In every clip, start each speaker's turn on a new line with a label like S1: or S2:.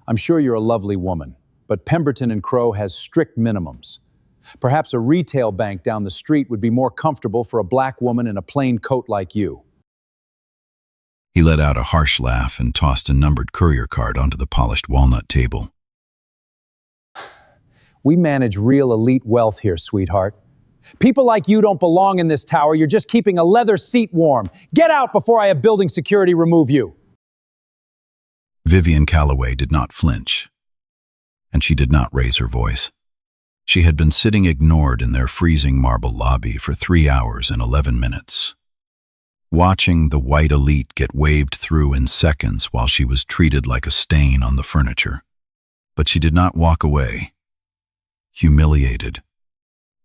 S1: I'm sure you're a lovely woman, but Pemberton and Crowe has strict minimums. Perhaps a retail bank down the street would be more comfortable for a black woman in a plain coat like you.
S2: He let out a harsh laugh and tossed a numbered courier card onto the polished walnut table.
S1: We manage real elite wealth here, sweetheart. People like you don't belong in this tower. You're just keeping a leather seat warm. Get out before I have building security remove you.
S2: Vivian Calloway did not flinch, and she did not raise her voice. She had been sitting ignored in their freezing marble lobby for 3 hours and 11 minutes, watching the white elite get waved through in seconds while she was treated like a stain on the furniture. But she did not walk away. Humiliated,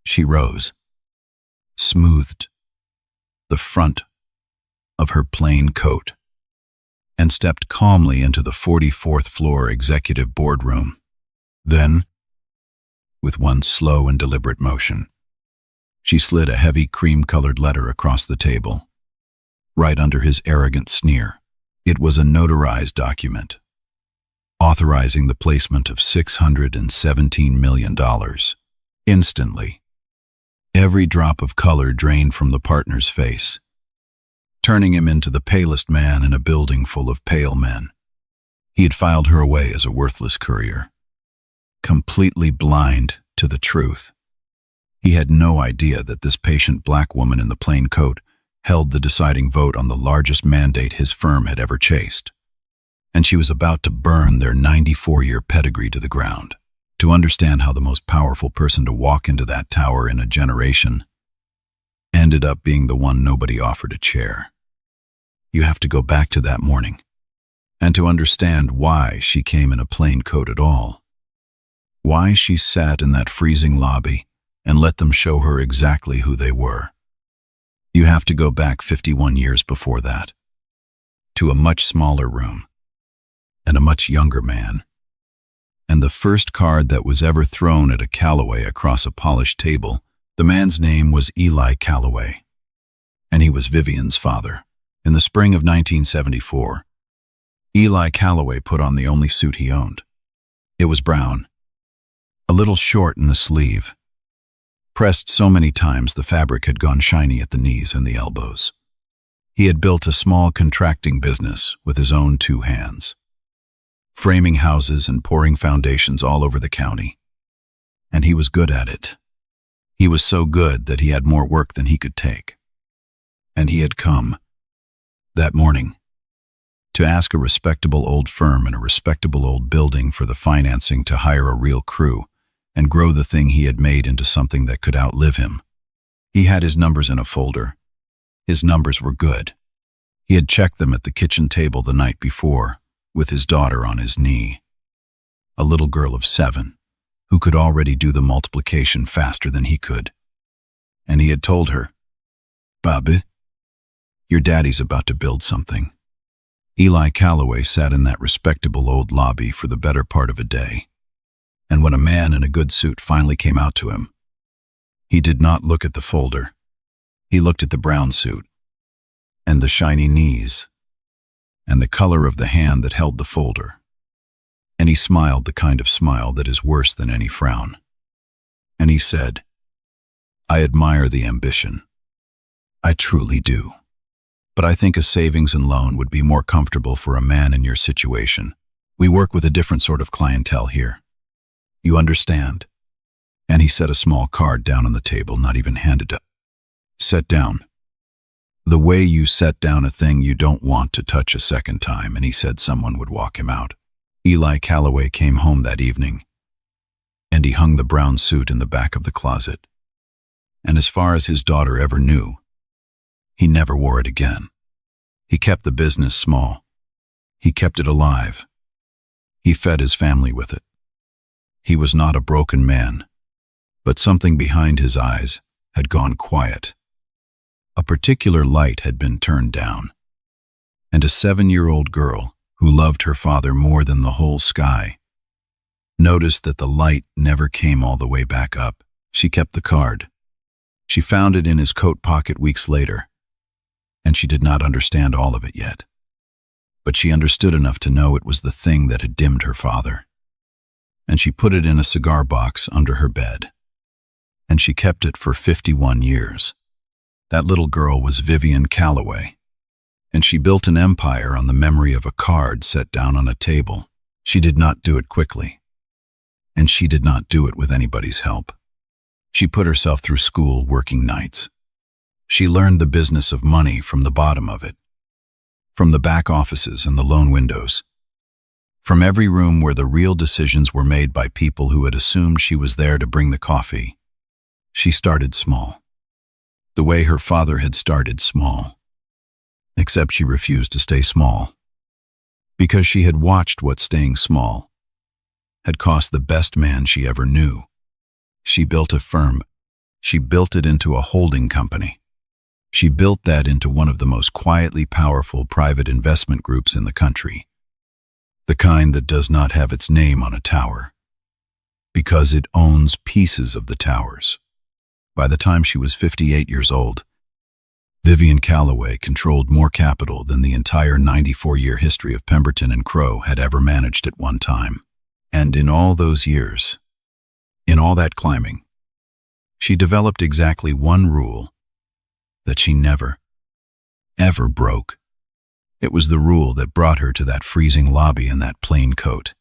S2: she rose, smoothed the front of her plain coat, and stepped calmly into the 44th floor executive boardroom. Then, with one slow and deliberate motion, she slid a heavy cream-colored letter across the table, right under his arrogant sneer. It was a notarized document, authorizing the placement of $617 million. Instantly, every drop of color drained from the partner's face, turning him into the palest man in a building full of pale men. He had filed her away as a worthless courier, completely blind to the truth. He had no idea that this patient black woman in the plain coat held the deciding vote on the largest mandate his firm had ever chased, and she was about to burn their 94-year pedigree to the ground. To understand how the most powerful person to walk into that tower in a generation ended up being the one nobody offered a chair, you have to go back to that morning, and to understand why she came in a plain coat at all. Why she sat in that freezing lobby and let them show her exactly who they were. You have to go back 51 years before that, to a much smaller room, and a much younger man, and the first card that was ever thrown at a Calloway across a polished table. The man's name was Eli Calloway, and he was Vivian's father. In the spring of 1974, Eli Calloway put on the only suit he owned. It was brown, a little short in the sleeve, pressed so many times the fabric had gone shiny at the knees and the elbows. He had built a small contracting business with his own 2 hands, framing houses and pouring foundations all over the county. And he was good at it. He was so good that he had more work than he could take. And he had come, that morning, to ask a respectable old firm in a respectable old building for the financing to hire a real crew and grow the thing he had made into something that could outlive him. He had his numbers in a folder. His numbers were good. He had checked them at the kitchen table the night before, with his daughter on his knee, a little girl of 7, who could already do the multiplication faster than he could. And he had told her, "Bobby, your daddy's about to build something." Eli Calloway sat in that respectable old lobby for the better part of a day, and when a man in a good suit finally came out to him, he did not look at the folder. He looked at the brown suit, and the shiny knees, and the color of the hand that held the folder. And he smiled the kind of smile that is worse than any frown. And he said, "I admire the ambition. I truly do. But I think a savings and loan would be more comfortable for a man in your situation. We work with a different sort of clientele here. You understand?" And he set a small card down on the table, not even handed up. "Set down. The way you set down a thing you don't want to touch a second time," and he said someone would walk him out. Eli Calloway came home that evening, and he hung the brown suit in the back of the closet. And as far as his daughter ever knew, he never wore it again. He kept the business small. He kept it alive. He fed his family with it. He was not a broken man, but something behind his eyes had gone quiet. A particular light had been turned down, and a 7-year-old girl who loved her father more than the whole sky noticed that the light never came all the way back up. She kept the card. She found it in his coat pocket weeks later, and she did not understand all of it yet. but she understood enough to know it was the thing that had dimmed her father. And she put it in a cigar box under her bed. And she kept it for 51 years. That little girl was Vivian Calloway, and she built an empire on the memory of a card set down on a table. She did not do it quickly, and she did not do it with anybody's help. She put herself through school working nights. She learned the business of money from the bottom of it, from the back offices and the loan windows, from every room where the real decisions were made by people who had assumed she was there to bring the coffee. She started small, the way her father had started small, except she refused to stay small, because she had watched what staying small had cost the best man she ever knew. She built a firm. She built it into a holding company. She built that into one of the most quietly powerful private investment groups in the country, the kind that does not have its name on a tower, because it owns pieces of the towers. By the time she was 58 years old, Vivian Calloway controlled more capital than the entire 94-year history of Pemberton and Crowe had ever managed at one time. And in all those years, in all that climbing, she developed exactly one rule that she never, ever broke. It was the rule that brought her to that freezing lobby in that plain coat.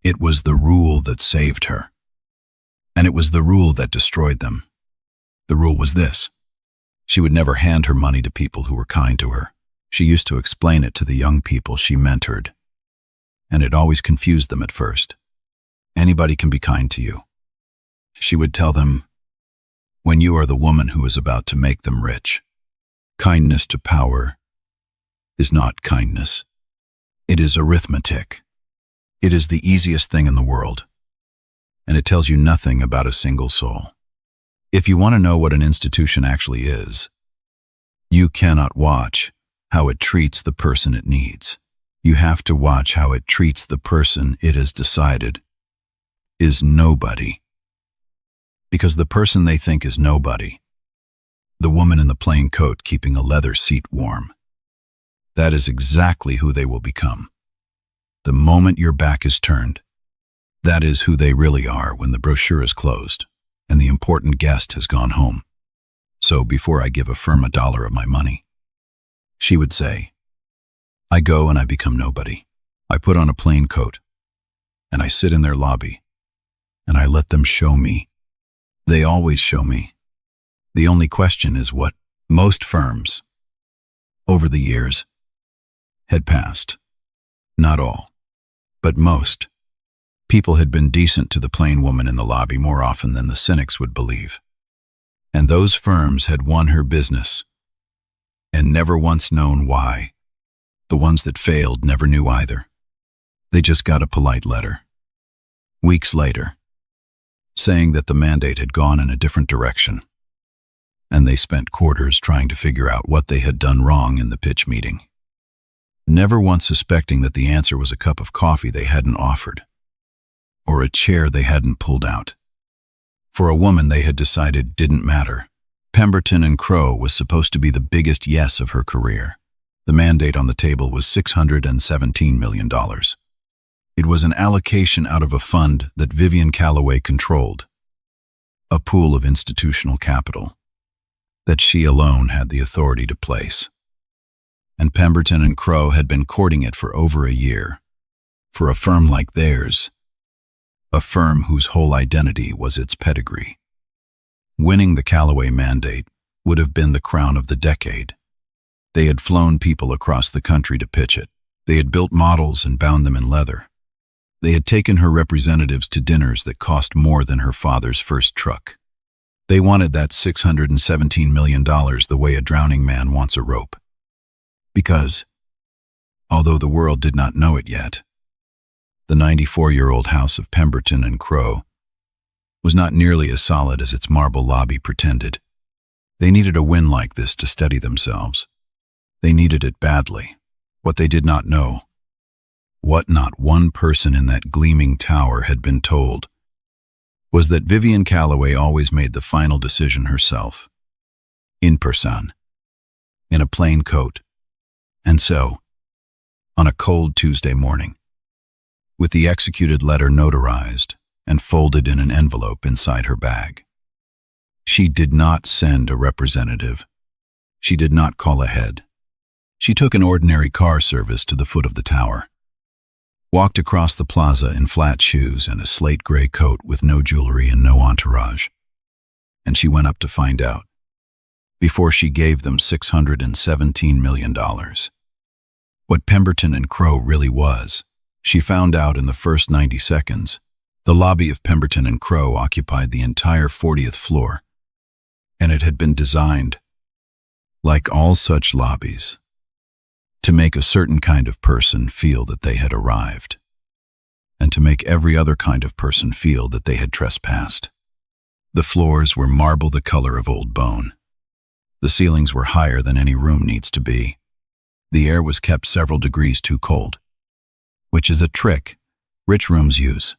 S2: It was the rule that saved her. And it was the rule that destroyed them. The rule was this: she would never hand her money to people who were kind to her. She used to explain it to the young people she mentored, and it always confused them at first. Anybody can be kind to you. She would tell them, when you are the woman who is about to make them rich, kindness to power is not kindness. It is arithmetic. It is the easiest thing in the world, and it tells you nothing about a single soul. If you want to know what an institution actually is, you cannot watch how it treats the person it needs. You have to watch how it treats the person it has decided is nobody. Because the person they think is nobody, the woman in the plain coat keeping a leather seat warm, that is exactly who they will become. The moment your back is turned, that is who they really are when the brochure is closed and the important guest has gone home. So before I give a firm $1 of my money, she would say, I go and I become nobody. I put on a plain coat, and I sit in their lobby, and I let them show me. They always show me. The only question is what most firms, over the years, had passed. Not all, but most. People had been decent to the plain woman in the lobby more often than the cynics would believe. And those firms had won her business, and never once known why. The ones that failed never knew either. They just got a polite letter, weeks later, saying that the mandate had gone in a different direction, and they spent quarters trying to figure out what they had done wrong in the pitch meeting, never once suspecting that the answer was a cup of coffee they hadn't offered, or a chair they hadn't pulled out. For a woman they had decided didn't matter. Pemberton and Crowe was supposed to be the biggest yes of her career. The mandate on the table was $617 million. It was an allocation out of a fund that Vivian Calloway controlled, a pool of institutional capital that she alone had the authority to place. And Pemberton and Crowe had been courting it for over a year. For a firm like theirs, a firm whose whole identity was its pedigree. Winning the Calloway mandate would have been the crown of the decade. They had flown people across the country to pitch it. They had built models and bound them in leather. They had taken her representatives to dinners that cost more than her father's first truck. They wanted that $617 million the way a drowning man wants a rope. Because, although the world did not know it yet, the 94-year-old house of Pemberton and Crowe was not nearly as solid as its marble lobby pretended. They needed a win like this to steady themselves. They needed it badly. What they did not know, what not one person in that gleaming tower had been told, was that Vivian Calloway always made the final decision herself, in person, in a plain coat. And so, on a cold Tuesday morning, with the executed letter notarized and folded in an envelope inside her bag. She did not send a representative. She did not call ahead. She took an ordinary car service to the foot of the tower, walked across the plaza in flat shoes and a slate gray coat with no jewelry and no entourage. And she went up to find out, before she gave them $617 million. What Pemberton and Crowe really was, she found out in the first 90 seconds. The lobby of Pemberton and Crowe occupied the entire 40th floor, and it had been designed, like all such lobbies, to make a certain kind of person feel that they had arrived, and to make every other kind of person feel that they had trespassed. The floors were marble the color of old bone. The ceilings were higher than any room needs to be. The air was kept several degrees too cold, which is a trick rich rooms use,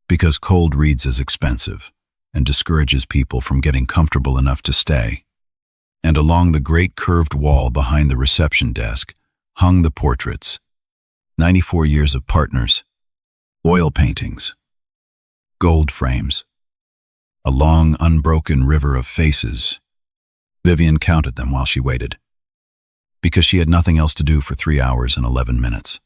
S2: because cold reads as expensive and discourages people from getting comfortable enough to stay. And along the great curved wall behind the reception desk hung the portraits, 94 years of partners, oil paintings, gold frames, a long unbroken river of faces. Vivian counted them while she waited, because she had nothing else to do for 3 hours and 11 minutes.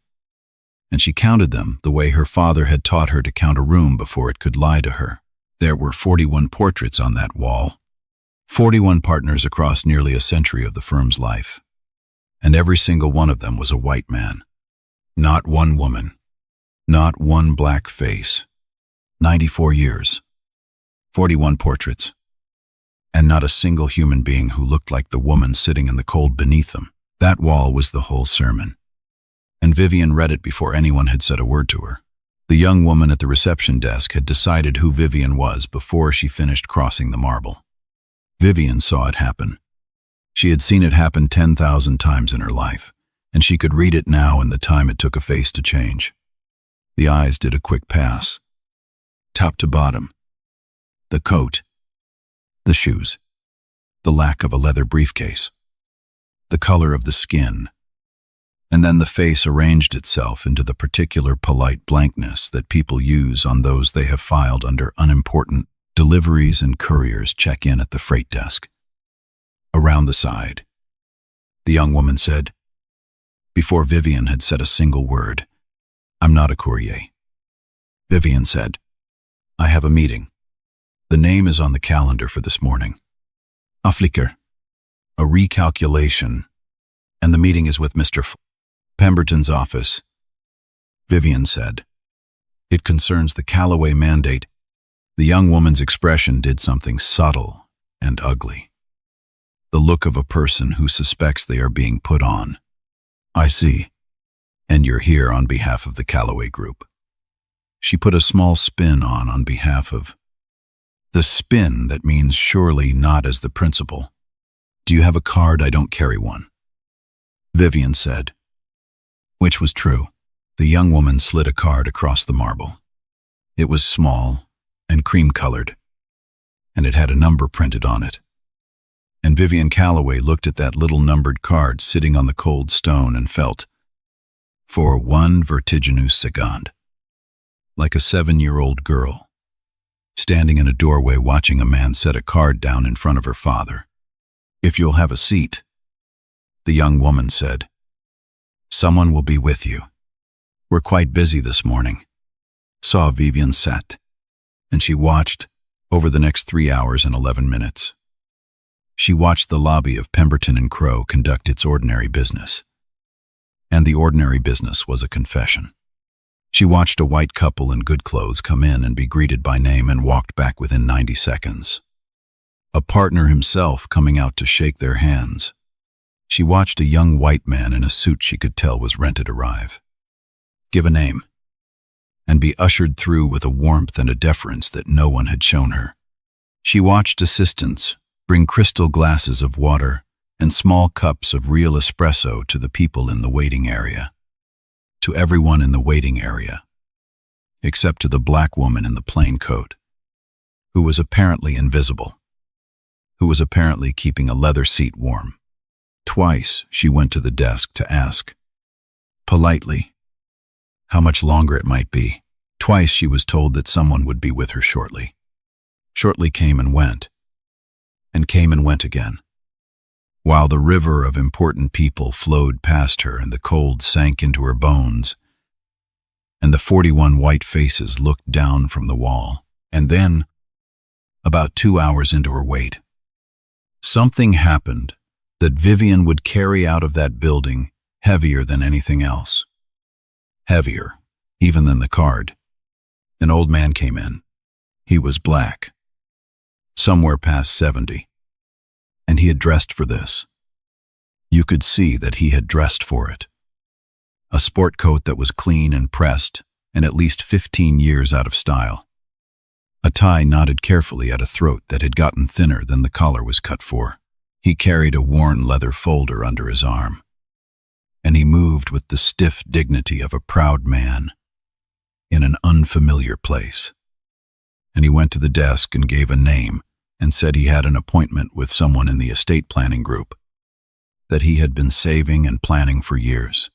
S2: And she counted them the way her father had taught her to count a room before it could lie to her. There were 41 portraits on that wall, 41 partners across nearly a century of the firm's life. And every single one of them was a white man. Not one woman, not one black face. 94 years, 41 portraits, and not a single human being who looked like the woman sitting in the cold beneath them. That wall was the whole sermon. And Vivian read it before anyone had said a word to her. The young woman at the reception desk had decided who Vivian was before she finished crossing the marble. Vivian saw it happen. She had seen it happen 10,000 times in her life, and she could read it now in the time it took a face to change. The eyes did a quick pass, top to bottom. The coat, the shoes, the lack of a leather briefcase, the color of the skin, and then the face arranged itself into the particular polite blankness that people use on those they have filed under unimportant deliveries and couriers check in at the freight desk. Around the side, the young woman said, before Vivian had said a single word, "I'm not a courier." Vivian said, "I have a meeting. The name is on the calendar for this morning. A flicker, a recalculation, and the meeting is with Mr. Pemberton's office." Vivian said, "It concerns the Calloway mandate." The young woman's expression did something subtle and ugly. The look of a person who suspects they are being put on. "I see. And you're here on behalf of the Calloway Group." She put a small spin on behalf of. The spin that means surely not as the principal. "Do you have a card? I don't carry one." Vivian said, which was true. The young woman slid a card across the marble. It was small and cream-colored, and it had a number printed on it. And Vivian Calloway looked at that little numbered card sitting on the cold stone and felt, for one vertiginous second, like a 7-year-old girl, standing in a doorway watching a man set a card down in front of her father. "If you'll have a seat," the young woman said. "Someone will be with you. We're quite busy this morning." Saw Vivian sat, and she watched over the next 3 hours and 11 minutes. She watched the lobby of Pemberton and Crowe conduct its ordinary business. And the ordinary business was a confession. She watched a white couple in good clothes come in and be greeted by name and walked back within 90 seconds. A partner himself coming out to shake their hands. She watched a young white man in a suit she could tell was rented arrive, give a name, and be ushered through with a warmth and a deference that no one had shown her. She watched assistants bring crystal glasses of water and small cups of real espresso to the people in the waiting area. To everyone in the waiting area, except to the black woman in the plain coat, who was apparently invisible, who was apparently keeping a leather seat warm. Twice she went to the desk to ask, politely, how much longer it might be. Twice she was told that someone would be with her shortly. Shortly came and went again. While the river of important people flowed past her and the cold sank into her bones, and the 41 white faces looked down from the wall. And then, about 2 hours into her wait, something happened that Vivian would carry out of that building heavier than anything else. Heavier, even than the card. An old man came in. He was black, somewhere past 70, and he had dressed for this. You could see that he had dressed for it. A sport coat that was clean and pressed and at least 15 years out of style. A tie knotted carefully at a throat that had gotten thinner than the collar was cut for. He carried a worn leather folder under his arm, and he moved with the stiff dignity of a proud man in an unfamiliar place. And he went to the desk and gave a name and said he had an appointment with someone in the estate planning group, that he had been saving and planning for years,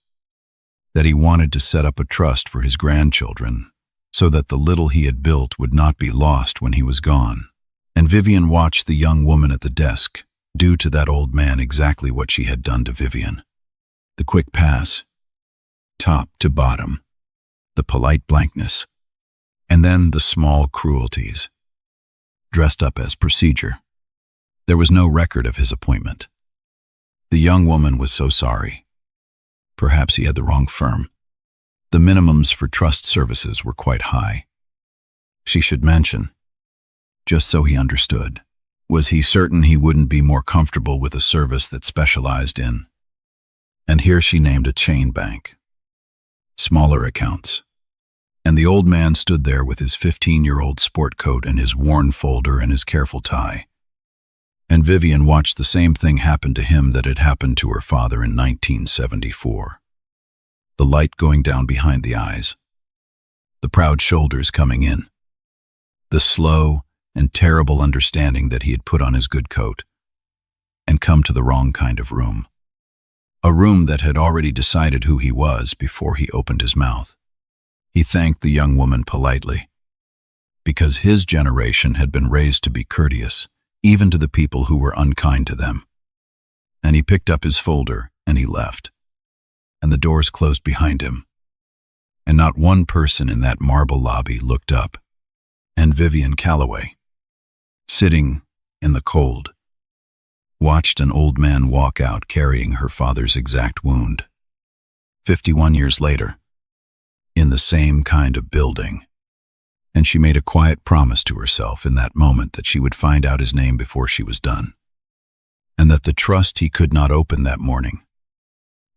S2: that he wanted to set up a trust for his grandchildren so that the little he had built would not be lost when he was gone. And Vivian watched the young woman at the desk do to that old man exactly what she had done to Vivian. The quick pass, top to bottom, the polite blankness, and then the small cruelties, dressed up as procedure. There was no record of his appointment. The young woman was so sorry. Perhaps he had the wrong firm. The minimums for trust services were quite high. She should mention, just so he understood. Was he certain he wouldn't be more comfortable with a service that specialized in? And here she named a chain bank. Smaller accounts. And the old man stood there with his 15-year-old sport coat and his worn folder and his careful tie. And Vivian watched the same thing happen to him that had happened to her father in 1974. The light going down behind the eyes. The proud shoulders coming in. The slow and terrible understanding that he had put on his good coat and come to the wrong kind of room. A room that had already decided who he was before he opened his mouth. He thanked the young woman politely, because his generation had been raised to be courteous, even to the people who were unkind to them. And he picked up his folder and he left, and the doors closed behind him. And not one person in that marble lobby looked up. And Vivian Calloway, sitting in the cold, watched an old man walk out carrying her father's exact wound. 51 years later, in the same kind of building. And she made a quiet promise to herself in that moment that she would find out his name before she was done. And that the trust he could not open that morning,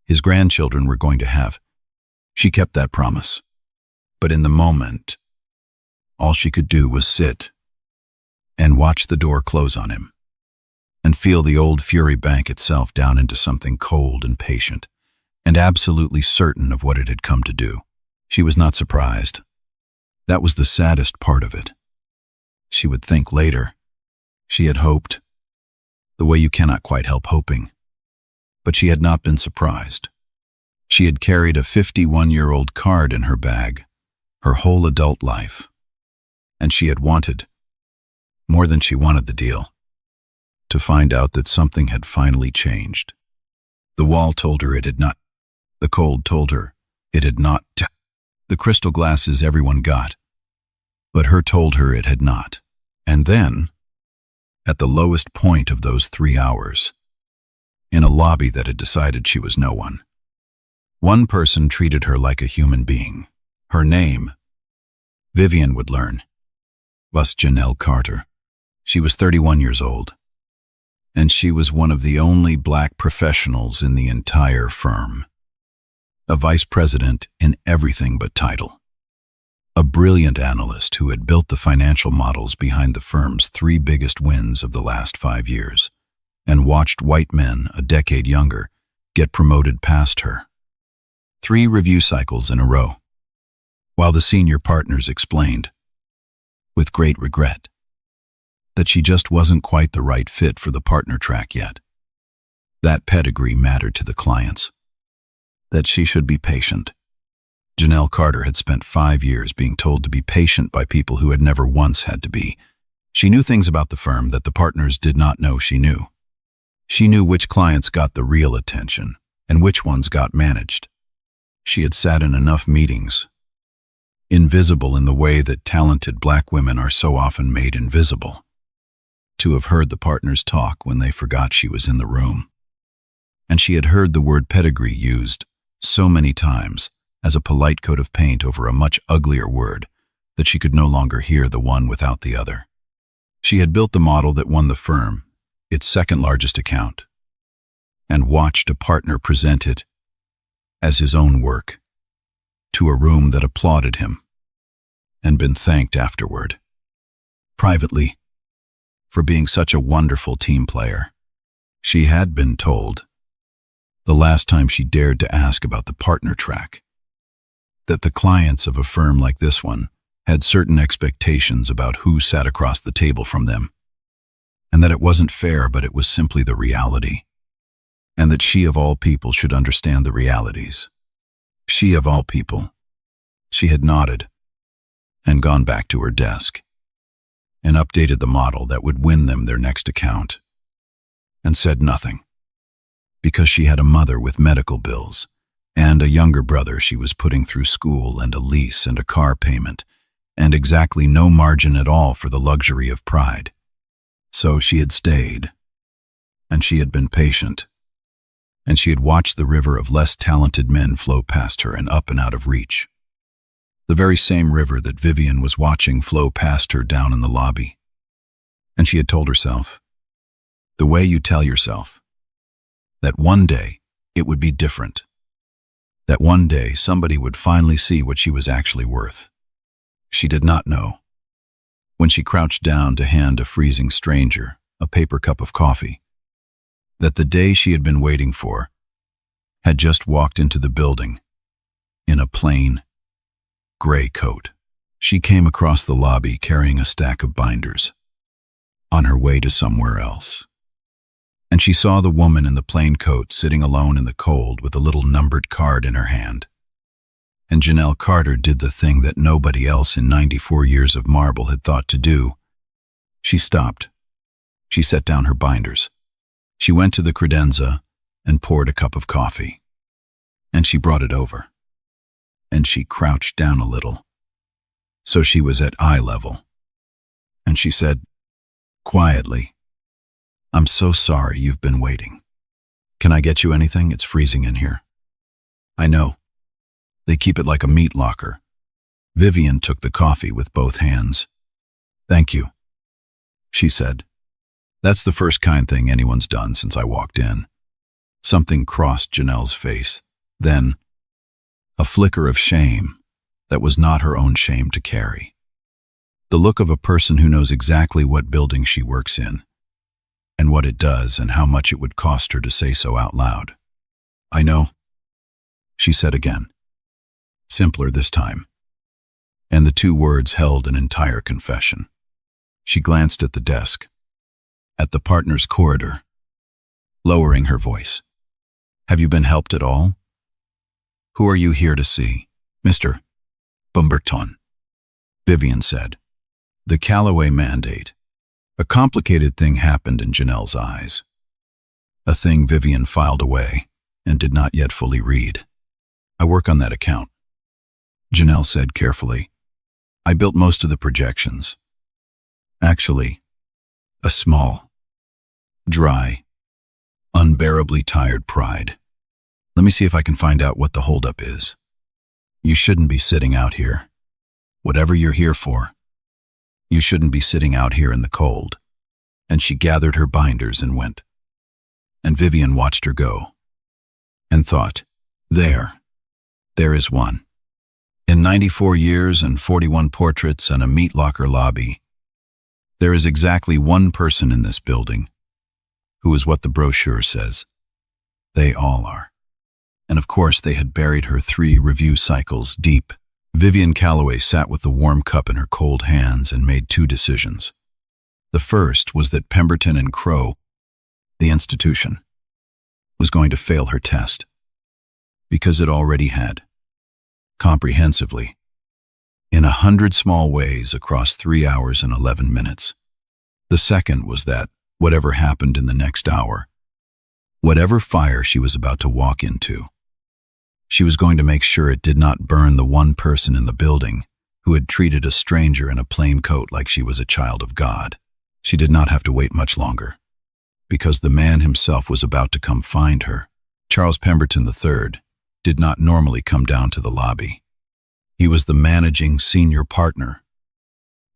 S2: his grandchildren were going to have. She kept that promise. But in the moment, all she could do was sit and watch the door close on him, and feel the old Fury Bank itself down into something cold and patient, and absolutely certain of what it had come to do. She was not surprised. That was the saddest part of it. She would think later. She had hoped, the way you cannot quite help hoping. But she had not been surprised. She had carried a 51-year-old card in her bag, her whole adult life. And she had wanted, more than she wanted the deal, to find out that something had finally changed. The wall told her it had not. The cold told her it had not. The crystal glasses everyone got, but her told her it had not. And then, at the lowest point of those 3 hours, in a lobby that had decided she was no one person treated her like a human being. Her name, Vivian would learn, was Janelle Carter. She was 31 years old, and she was one of the only black professionals in the entire firm. A vice president in everything but title. A brilliant analyst who had built the financial models behind the firm's 3 biggest wins of the last 5 years, and watched white men a decade younger get promoted past her. 3 review cycles in a row, while the senior partners explained, with great regret, that she just wasn't quite the right fit for the partner track yet. That pedigree mattered to the clients. that she should be patient. Janelle Carter had spent 5 years being told to be patient by people who had never once had to be. She knew things about the firm that the partners did not know she knew. She knew which clients got the real attention and which ones got managed. She had sat in enough meetings, invisible in the way that talented black women are so often made invisible, to have heard the partners talk when they forgot she was in the room. And she had heard the word pedigree used so many times as a polite coat of paint over a much uglier word that she could no longer hear the one without the other. She had built the model that won the firm, its second largest account, and watched a partner present it as his own work to a room that applauded him and been thanked afterward, privately, for being such a wonderful team player. She had been told, the last time she dared to ask about the partner track, that the clients of a firm like this one had certain expectations about who sat across the table from them, and that it wasn't fair, but it was simply the reality, and that she of all people should understand the realities. She of all people. She had nodded and gone back to her desk and updated the model that would win them their next account, and said nothing, because she had a mother with medical bills and a younger brother she was putting through school and a lease and a car payment, and exactly no margin at all for the luxury of pride. So she had stayed, and she had been patient, and she had watched the river of less talented men flow past her and up and out of reach. The very same river that Vivian was watching flow past her down in the lobby. And she had told herself, the way you tell yourself, that one day it would be different, that one day somebody would finally see what she was actually worth. She did not know, when she crouched down to hand a freezing stranger a paper cup of coffee, that the day she had been waiting for had just walked into the building in a plain, gray coat. She came across the lobby carrying a stack of binders, on her way to somewhere else. And she saw the woman in the plain coat sitting alone in the cold with a little numbered card in her hand. And Janelle Carter did the thing that nobody else in 94 years of marble had thought to do. She stopped. She set down her binders. She went to the credenza and poured a cup of coffee. And she brought it over. And she crouched down a little, so she was at eye level. And she said, quietly, I'm so sorry you've been waiting. Can I get you anything? It's freezing in here. I know. They keep it like a meat locker. Vivian took the coffee with both hands. Thank you, she said. That's the first kind thing anyone's done since I walked in. Something crossed Janelle's face. Then, a flicker of shame that was not her own shame to carry. The look of a person who knows exactly what building she works in, and what it does and how much it would cost her to say so out loud. I know, she said again, simpler this time, and the two words held an entire confession. She glanced at the desk, at the partner's corridor, lowering her voice. Have you been helped at all? Who are you here to see? Mr. Pemberton, Vivian said. The Calloway mandate. A complicated thing happened in Janelle's eyes. A thing Vivian filed away and did not yet fully read. I work on that account, Janelle said carefully. I built most of the projections. Actually, a small, dry, unbearably tired pride. Let me see if I can find out what the holdup is. You shouldn't be sitting out here. Whatever you're here for, you shouldn't be sitting out here in the cold. And she gathered her binders and went. And Vivian watched her go and thought, there is one. In 94 years and 41 portraits and a meat locker lobby, there is exactly one person in this building who is what the brochure says. They all are. And of course they had buried her 3 review cycles deep. Vivian Calloway sat with the warm cup in her cold hands and made 2 decisions. The first was that Pemberton and Crowe, the institution, was going to fail her test. Because it already had. Comprehensively. In 100 small ways across 3 hours and 11 minutes. The second was that, whatever happened in the next hour, whatever fire she was about to walk into, she was going to make sure it did not burn the one person in the building who had treated a stranger in a plain coat like she was a child of God. She did not have to wait much longer, because the man himself was about to come find her. Charles Pemberton III did not normally come down to the lobby. He was the managing senior partner,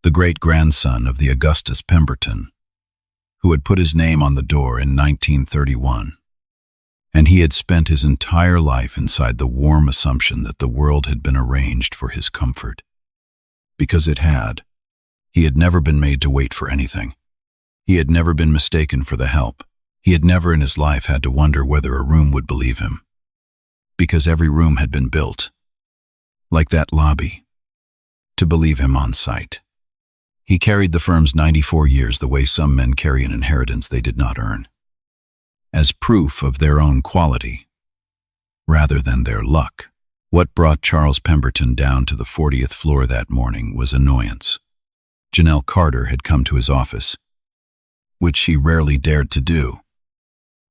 S2: the great-grandson of the Augustus Pemberton, who had put his name on the door in 1931. And he had spent his entire life inside the warm assumption that the world had been arranged for his comfort. Because it had. He had never been made to wait for anything. He had never been mistaken for the help. He had never in his life had to wonder whether a room would believe him. Because every room had been built, like that lobby, to believe him on sight. He carried the firm's 94 years the way some men carry an inheritance they did not earn, as proof of their own quality, rather than their luck. What brought Charles Pemberton down to the 40th floor that morning was annoyance. Janelle Carter had come to his office, which she rarely dared to do,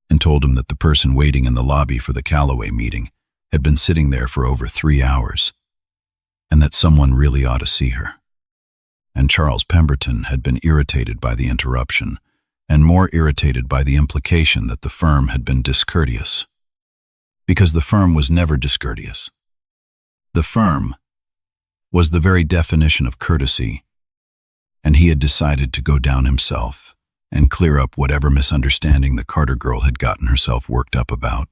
S2: and told him that the person waiting in the lobby for the Calloway meeting had been sitting there for over 3 hours, and that someone really ought to see her. And Charles Pemberton had been irritated by the interruption, and more irritated by the implication that the firm had been discourteous. Because the firm was never discourteous. The firm was the very definition of courtesy, and he had decided to go down himself and clear up whatever misunderstanding the Carter girl had gotten herself worked up about.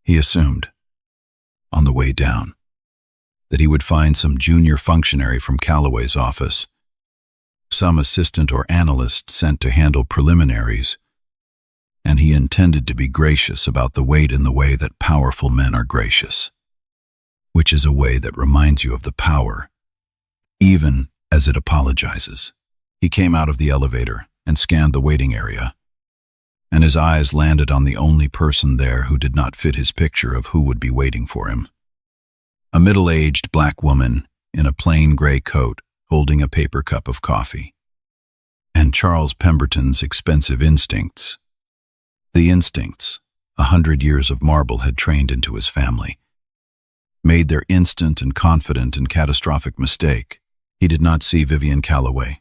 S2: He assumed, on the way down, that he would find some junior functionary from Calloway's office, some assistant or analyst sent to handle preliminaries, and he intended to be gracious about the weight in the way that powerful men are gracious, which is a way that reminds you of the power, even as it apologizes. He came out of the elevator and scanned the waiting area, and his eyes landed on the only person there who did not fit his picture of who would be waiting for him. A middle-aged black woman in a plain gray coat holding a paper cup of coffee. And Charles Pemberton's expensive instincts, the instincts 100 years of marble had trained into his family, made their instant and confident and catastrophic mistake. He did not see Vivian Calloway.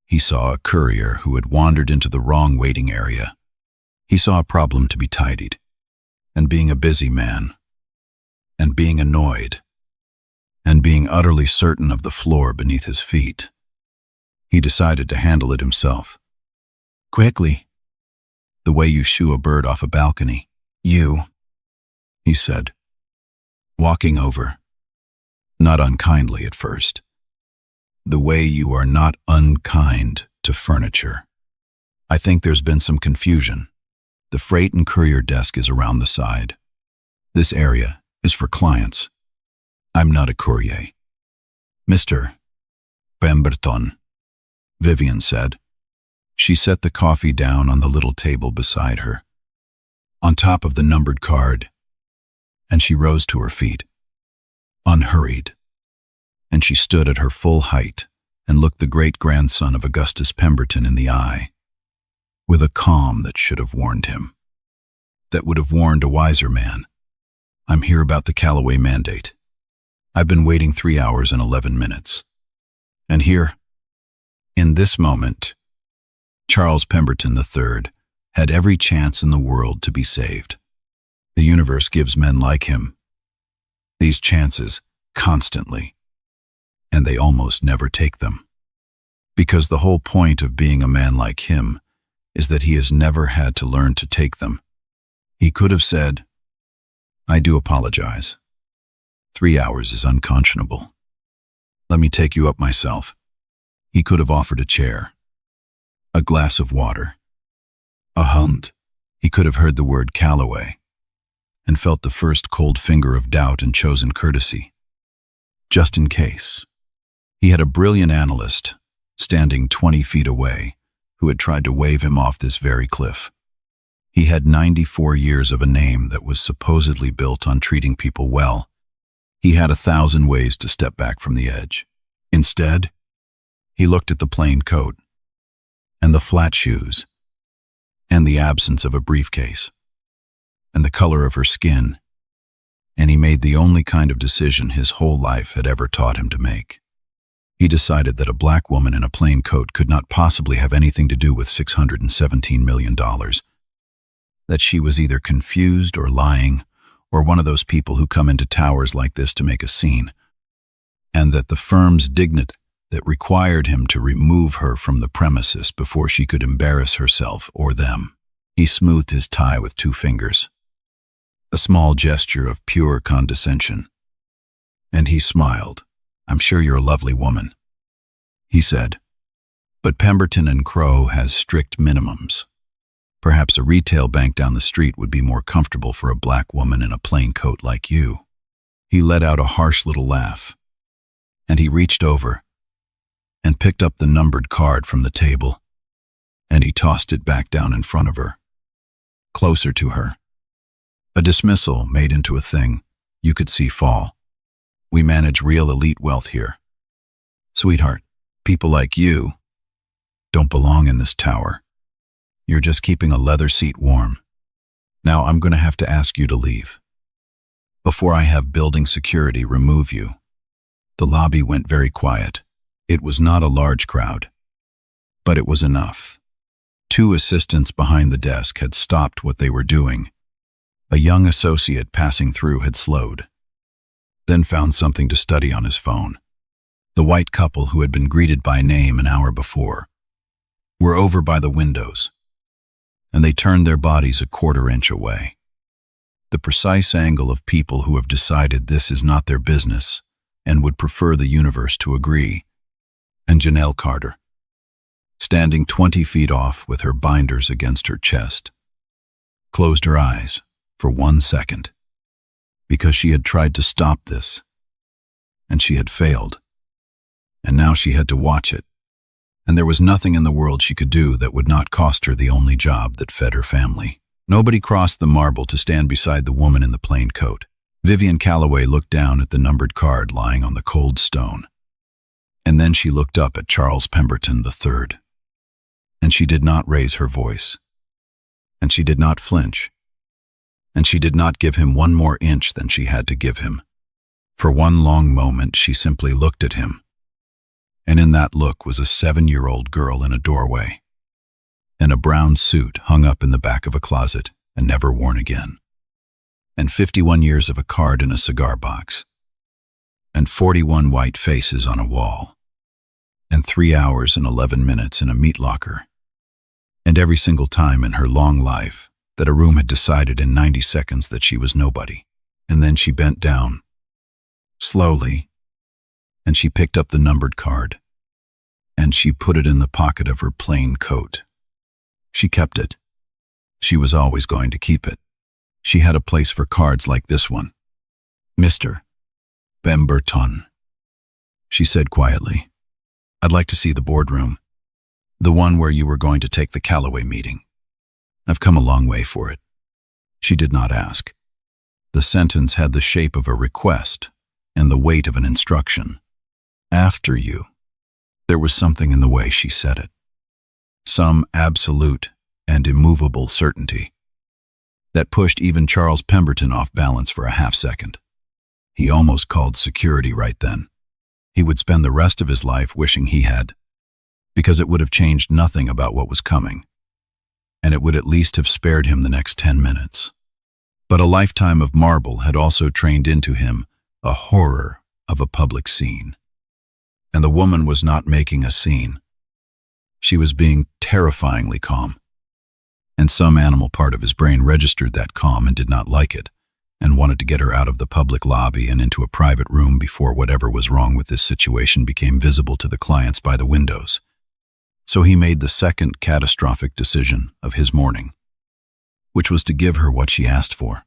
S2: He saw a courier who had wandered into the wrong waiting area. He saw a problem to be tidied, and being a busy man, and being annoyed, and being utterly certain of the floor beneath his feet, he decided to handle it himself. Quickly, the way you shoo a bird off a balcony. You, he said, walking over, not unkindly at first, the way you are not unkind to furniture. I think there's been some confusion. The freight and courier desk is around the side. This area is for clients. I'm not a courier. Mr. Pemberton, Vivian said. She set the coffee down on the little table beside her, on top of the numbered card, and she rose to her feet, unhurried, and she stood at her full height and looked the great-grandson of Augustus Pemberton in the eye, with a calm that should have warned him, that would have warned a wiser man. I'm here about the Calloway mandate. I've been waiting 3 hours and 11 minutes. And here, in this moment, Charles Pemberton III had every chance in the world to be saved. The universe gives men like him these chances constantly, and they almost never take them. Because the whole point of being a man like him is that he has never had to learn to take them. He could have said, I do apologize. 3 hours is unconscionable. Let me take you up myself. He could have offered a chair, a glass of water, a hunt. He could have heard the word Calloway and felt the first cold finger of doubt and chosen courtesy. Just in case. He had a brilliant analyst standing 20 feet away who had tried to wave him off this very cliff. He had 94 years of a name that was supposedly built on treating people well. He had 1,000 ways to step back from the edge. Instead, he looked at the plain coat, and the flat shoes, and the absence of a briefcase, and the color of her skin, and he made the only kind of decision his whole life had ever taught him to make. He decided that a black woman in a plain coat could not possibly have anything to do with $617 million, that she was either confused or lying, or one of those people who come into towers like this to make a scene, and that the firm's dignity that required him to remove her from the premises before she could embarrass herself or them. He smoothed his tie with 2 fingers, a small gesture of pure condescension, and he smiled. "I'm sure you're a lovely woman," he said, "but Pemberton and Crowe has strict minimums. Perhaps a retail bank down the street would be more comfortable for a black woman in a plain coat like you." He let out a harsh little laugh, and he reached over and picked up the numbered card from the table, and he tossed it back down in front of her, closer to her. A dismissal made into a thing you could see fall. "We manage real elite wealth here. Sweetheart, people like you don't belong in this tower. You're just keeping a leather seat warm. Now I'm going to have to ask you to leave before I have building security remove you." The lobby went very quiet. It was not a large crowd, but it was enough. 2 assistants behind the desk had stopped what they were doing. A young associate passing through had slowed, then found something to study on his phone. The white couple who had been greeted by name an hour before were over by the windows, and they turned their bodies a 1/4 inch away. The precise angle of people who have decided this is not their business and would prefer the universe to agree. And Janelle Carter, standing 20 feet off with her binders against her chest, closed her eyes for 1 second, because she had tried to stop this, and she had failed, and now she had to watch it, and there was nothing in the world she could do that would not cost her the only job that fed her family. Nobody crossed the marble to stand beside the woman in the plain coat. Vivian Calloway looked down at the numbered card lying on the cold stone, and then she looked up at Charles Pemberton III, and she did not raise her voice, and she did not flinch, and she did not give him 1 more inch than she had to give him. For 1 long moment she simply looked at him, and in that look was a 7-year-old girl in a doorway, in a brown suit hung up in the back of a closet and never worn again, and 51 years of a card in a cigar box, and 41 white faces on a wall, and 3 hours and 11 minutes in a meat locker, and every single time in her long life that a room had decided in 90 seconds that she was nobody. And then she bent down, slowly, and she picked up the numbered card, and she put it in the pocket of her plain coat. She kept it. She was always going to keep it. She had a place for cards like this one. "Mr. Pemberton," she said quietly, "I'd like to see the boardroom, the one where you were going to take the Calloway meeting. I've come a long way for it." She did not ask. The sentence had the shape of a request and the weight of an instruction. "After you." There was something in the way she said it, some absolute and immovable certainty that pushed even Charles Pemberton off balance for a half-second. He almost called security right then. He would spend the rest of his life wishing he had, because it would have changed nothing about what was coming, and it would at least have spared him the next 10 minutes. But a lifetime of marble had also trained into him a horror of a public scene. And the woman was not making a scene. She was being terrifyingly calm. And some animal part of his brain registered that calm and did not like it, and wanted to get her out of the public lobby and into a private room before whatever was wrong with this situation became visible to the clients by the windows. So he made the second catastrophic decision of his morning, which was to give her what she asked for,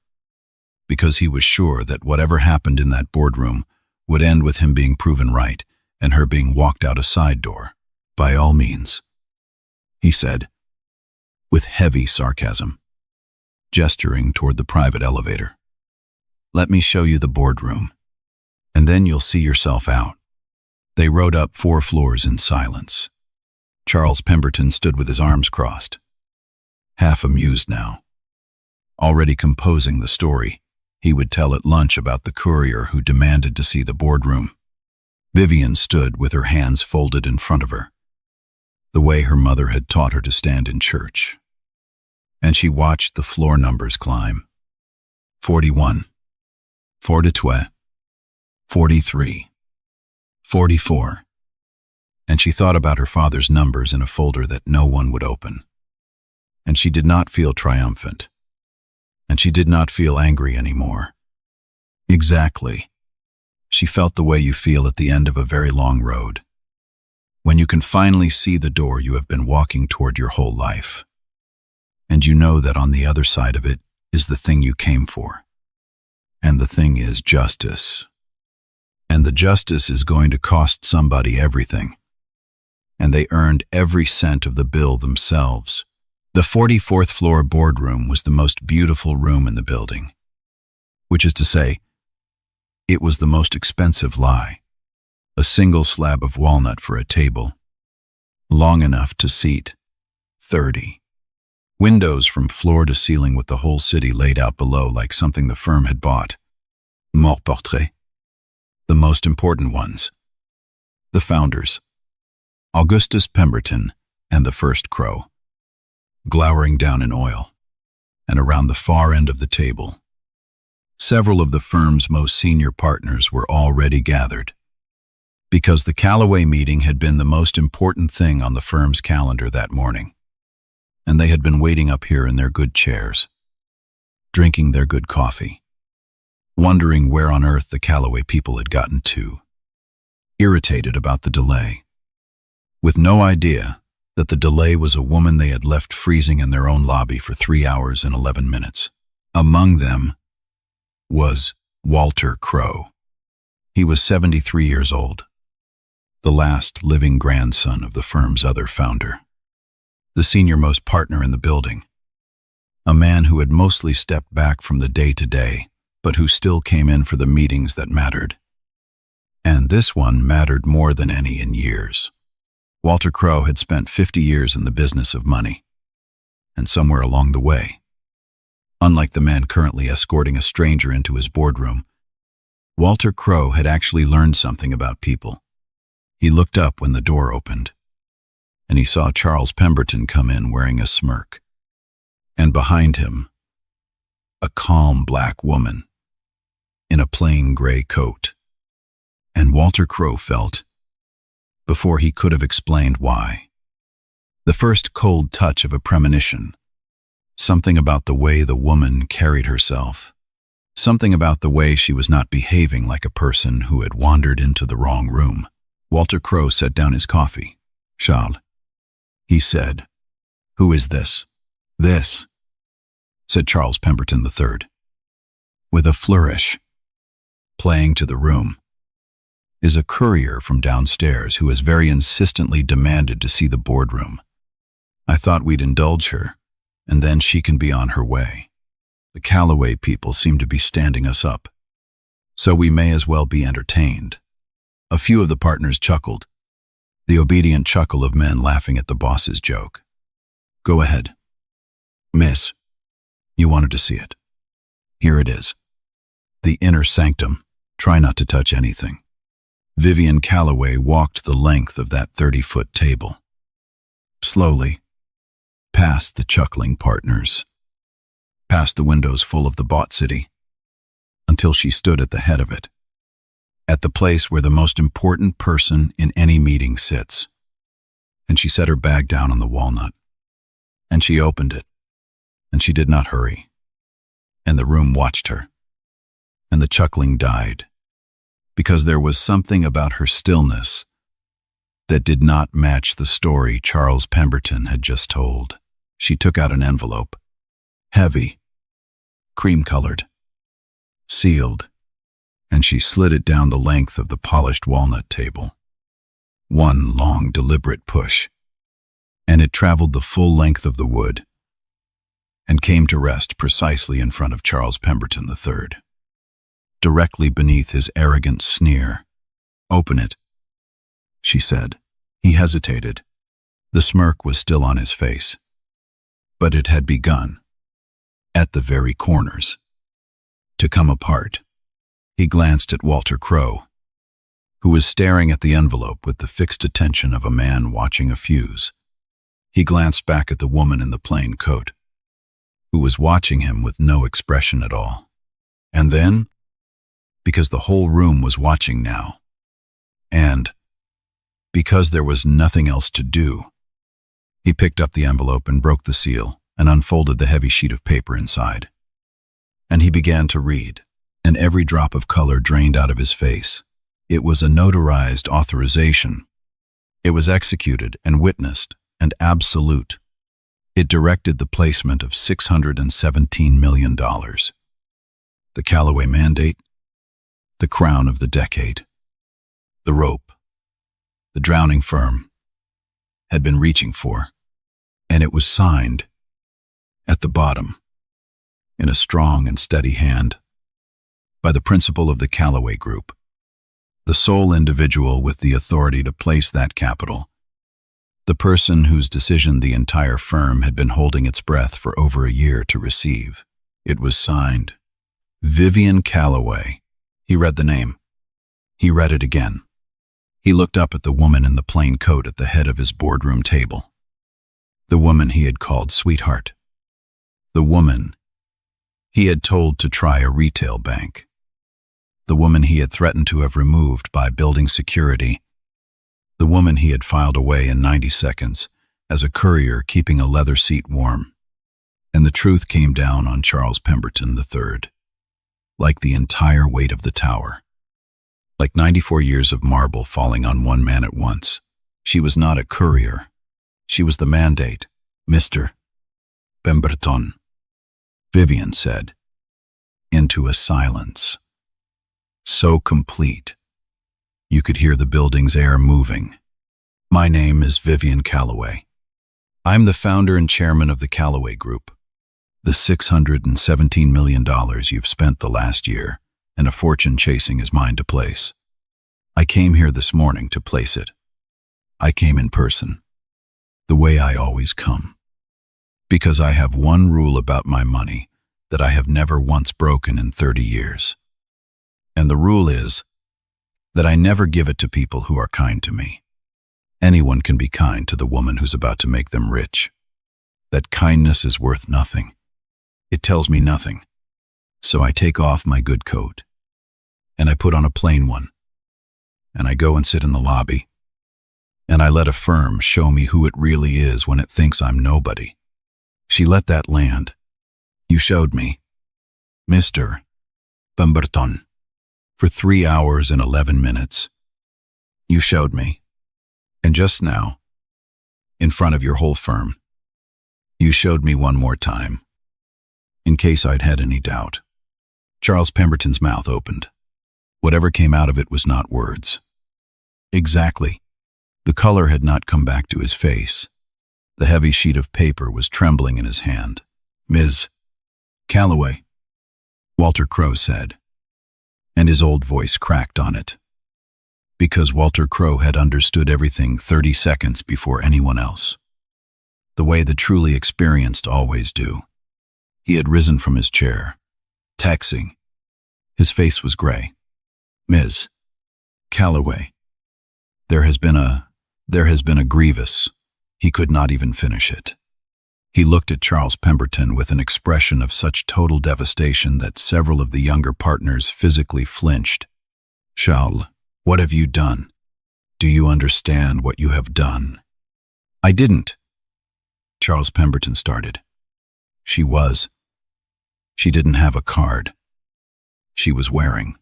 S2: because he was sure that whatever happened in that boardroom would end with him being proven right and her being walked out a side door. "By all means," he said, with heavy sarcasm. gesturing toward the private elevator. "Let me show you the boardroom, and then you'll see yourself out." They rode up 4 floors in silence. Charles Pemberton stood with his arms crossed, half amused now. Already composing the story he would tell at lunch about the courier who demanded to see the boardroom. Vivian stood with her hands folded in front of her, the way her mother had taught her to stand in church. And she watched the floor numbers climb. 41, 42, 43, 44. And she thought about her father's numbers in a folder that no one would open. And she did not feel triumphant. And she did not feel angry anymore. Exactly. She felt the way you feel at the end of a very long road, when you can finally see the door you have been walking toward your whole life. And you know that on the other side of it is the thing you came for. And the thing is justice. And the justice is going to cost somebody everything. And they earned every cent of the bill themselves. The 44th floor boardroom was the most beautiful room in the building, which is to say, it was the most expensive lie. A single slab of walnut for a table, long enough to seat 30. Windows from floor to ceiling with the whole city laid out below like something the firm had bought. Mort portrait. The most important ones. The founders, Augustus Pemberton and the first Crowe, glowering down in oil, and around the far end of the table, several of the firm's most senior partners were already gathered, because the Calloway meeting had been the most important thing on the firm's calendar that morning, and they had been waiting up here in their good chairs, drinking their good coffee, wondering where on earth the Calloway people had gotten to, irritated about the delay, with no idea that the delay was a woman they had left freezing in their own lobby for 3 hours and 11 minutes. Among them was Walter Crowe. He was 73 years old, the last living grandson of the firm's other founder, the senior-most partner in the building, a man who had mostly stepped back from the day-to-day, but who still came in for the meetings that mattered. And this one mattered more than any in years. Walter Crowe had spent 50 years in the business of money, and somewhere along the way, unlike the man currently escorting a stranger into his boardroom, Walter Crowe had actually learned something about people. He looked up when the door opened, and he saw Charles Pemberton come in wearing a smirk, and behind him, a calm black woman in a plain gray coat. And Walter Crowe felt, before he could have explained why, the first cold touch of a premonition, something about the way the woman carried herself, something about the way she was not behaving like a person who had wandered into the wrong room. Walter Crowe set down his coffee. "Charles," he said. "Who is this?" "This," said Charles Pemberton III, with a flourish, playing to the room, "is a courier from downstairs who has very insistently demanded to see the boardroom. I thought we'd indulge her, and then she can be on her way. The Calloway people seem to be standing us up, so we may as well be entertained." A few of the partners chuckled, the obedient chuckle of men laughing at the boss's joke. "Go ahead. Miss, you wanted to see it. Here it is. The inner sanctum. Try not to touch anything." Vivian Calloway walked the length of that 30-foot table, slowly, past the chuckling partners, past the windows full of the bought city, until she stood at the head of it, at the place where the most important person in any meeting sits. And she set her bag down on the walnut, and she opened it, and she did not hurry, and the room watched her, and the chuckling died, because there was something about her stillness that did not match the story Charles Pemberton had just told. She took out an envelope, heavy, cream-colored, sealed, and she slid it down the length of the polished walnut table. One long, deliberate push, and it traveled the full length of the wood, and came to rest precisely in front of Charles Pemberton III. Directly beneath his arrogant sneer. "Open it," she said. He hesitated. The smirk was still on his face. But it had begun, at the very corners, to come apart. He glanced at Walter Crowe, who was staring at the envelope with the fixed attention of a man watching a fuse. He glanced back at the woman in the plain coat, who was watching him with no expression at all. And then, because the whole room was watching now, and because there was nothing else to do, he picked up the envelope and broke the seal and unfolded the heavy sheet of paper inside. And he began to read, and every drop of color drained out of his face. It was a notarized authorization. It was executed and witnessed and absolute. It directed the placement of $617 million. The Calloway mandate, the crown of the decade, the rope, the drowning firm had been reaching for, and it was signed at the bottom, in a strong and steady hand, by the principal of the Calloway Group, the sole individual with the authority to place that capital, the person whose decision the entire firm had been holding its breath for over a year to receive. It was signed, Vivian Calloway. He read the name. He read it again. He looked up at the woman in the plain coat at the head of his boardroom table. The woman he had called sweetheart. The woman he had told to try a retail bank. The woman he had threatened to have removed by building security. The woman he had filed away in 90 seconds as a courier keeping a leather seat warm. And the truth came down on Charles Pemberton III, like the entire weight of the tower. Like 94 years of marble falling on one man at once. She was not a courier. She was the mandate. "Mr. Pemberton," Vivian said, into a silence so complete you could hear the building's air moving. "My name is Vivian Calloway. I'm the founder and chairman of the Calloway Group. The $617 million you've spent the last year and a fortune chasing is mine to place. I came here this morning to place it. I came in person, the way I always come, because I have one rule about my money that I have never once broken in 30 years. And the rule is that I never give it to people who are kind to me. Anyone can be kind to the woman who's about to make them rich. That kindness is worth nothing. It tells me nothing. So I take off my good coat, and I put on a plain one, and I go and sit in the lobby, and I let a firm show me who it really is when it thinks I'm nobody. She let that land. You showed me, Mr. Pemberton, for 3 hours and 11 minutes. You showed me. And just now, in front of your whole firm, you showed me one more time, in case I'd had any doubt." Charles Pemberton's mouth opened. Whatever came out of it was not words. Exactly. The color had not come back to his face. The heavy sheet of paper was trembling in his hand. "Ms. Calloway," Walter Crowe said, and his old voice cracked on it. Because Walter Crowe had understood everything 30 seconds before anyone else. The way the truly experienced always do. He had risen from his chair, taxing. His face was gray. "Ms. Calloway, there has been a grievous." He could not even finish it. He looked at Charles Pemberton with an expression of such total devastation that several of the younger partners physically flinched. "Charles, what have you done? Do you understand what you have done?" "I didn't," Charles Pemberton started. She didn't have a card. She was wearing.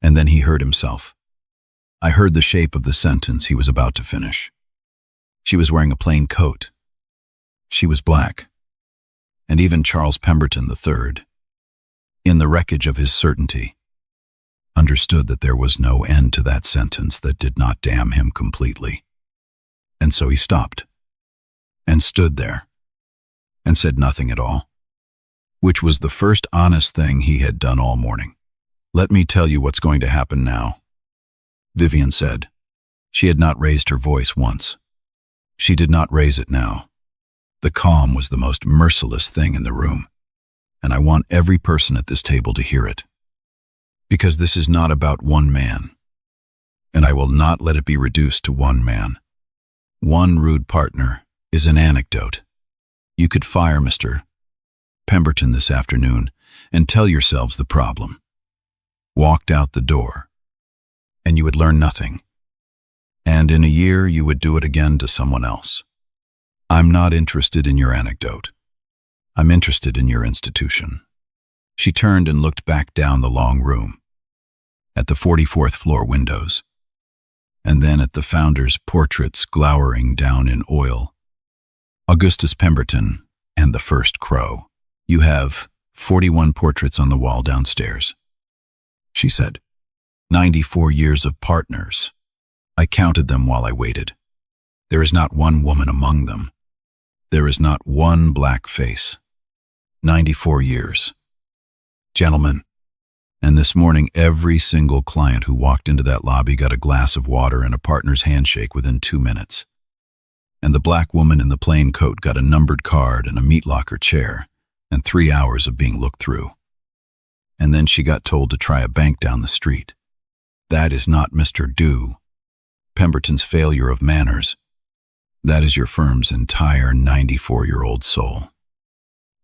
S2: And then he heard himself. I heard the shape of the sentence he was about to finish. She was wearing a plain coat. She was black. And even Charles Pemberton III, in the wreckage of his certainty, understood that there was no end to that sentence that did not damn him completely. And so he stopped and stood there, and said nothing at all, which was the first honest thing he had done all morning. "Let me tell you what's going to happen now," Vivian said. She had not raised her voice once. She did not raise it now. The calm was the most merciless thing in the room, and I want every person at this table to hear it. Because this is not about one man, and I will not let it be reduced to one man. One rude partner is an anecdote. You could fire Mr. Pemberton this afternoon and tell yourselves the problem. Walked out the door, and you would learn nothing. And in a year, you would do it again to someone else. I'm not interested in your anecdote. I'm interested in your institution. She turned and looked back down the long room, at the 44th floor windows, and then at the founders' portraits glowering down in oil. Augustus Pemberton and the first Crowe. "You have 41 portraits on the wall downstairs," she said. 94 years of partners. I counted them while I waited. There is not one woman among them. There is not one black face. 94 years. Gentlemen, and this morning every single client who walked into that lobby got a glass of water and a partner's handshake within 2 minutes. And the black woman in the plain coat got a numbered card and a meat locker chair and 3 hours of being looked through. And then she got told to try a bank down the street. That is not Mr. Pemberton's failure of manners. That is your firm's entire 94-year-old soul.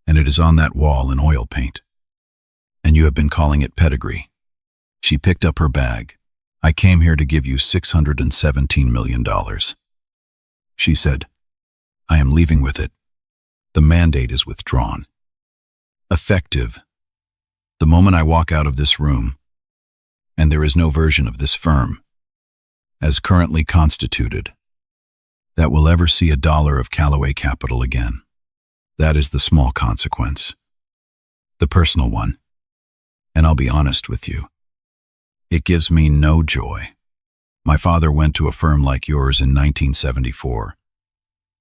S2: And it is on that wall in oil paint. And you have been calling it pedigree. She picked up her bag. "I came here to give you $617 million. She said, "I am leaving with it. The mandate is withdrawn. Effective the moment I walk out of this room, and there is no version of this firm, as currently constituted, that will ever see a dollar of Calloway capital again. That is the small consequence. The personal one. And I'll be honest with you. It gives me no joy. My father went to a firm like yours in 1974,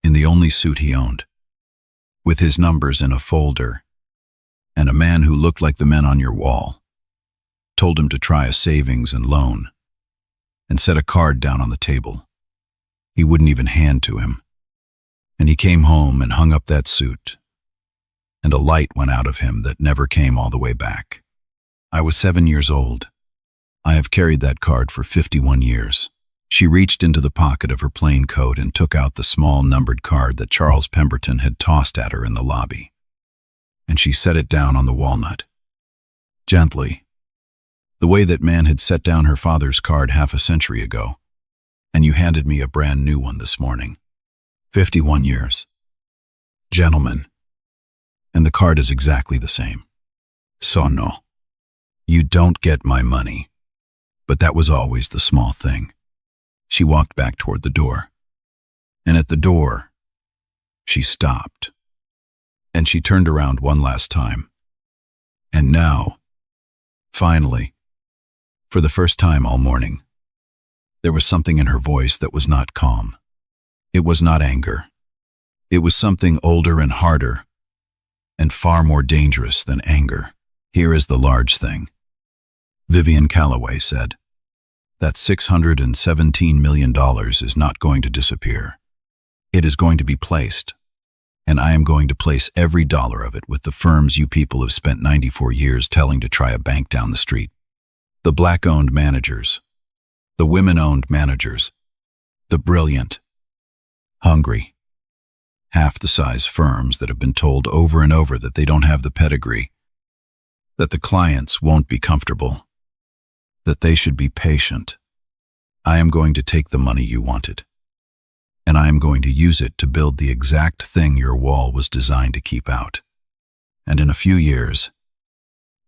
S2: in the only suit he owned, with his numbers in a folder, and a man who looked like the men on your wall told him to try a savings and loan, and set a card down on the table. He wouldn't even hand to him. And he came home and hung up that suit, and a light went out of him that never came all the way back. I was 7 years old. I have carried that card for 51 years. She reached into the pocket of her plain coat and took out the small numbered card that Charles Pemberton had tossed at her in the lobby. And she set it down on the walnut. Gently, the way that man had set down her father's card half a century ago, and you handed me a brand new one this morning. 51 years. Gentlemen. And the card is exactly the same. So no. You don't get my money. But that was always the small thing. She walked back toward the door. And at the door, she stopped. And she turned around one last time. And now, finally, for the first time all morning, there was something in her voice that was not calm. It was not anger. It was something older and harder, and far more dangerous than anger. Here is the large thing. Vivian Calloway said, that $617 million is not going to disappear. It is going to be placed, and I am going to place every dollar of it with the firms you people have spent 94 years telling to try a bank down the street. The black-owned managers, the women-owned managers, the brilliant, hungry, half the size firms that have been told over and over that they don't have the pedigree, that the clients won't be comfortable, that they should be patient. I am going to take the money you wanted, and I am going to use it to build the exact thing your wall was designed to keep out. And in a few years,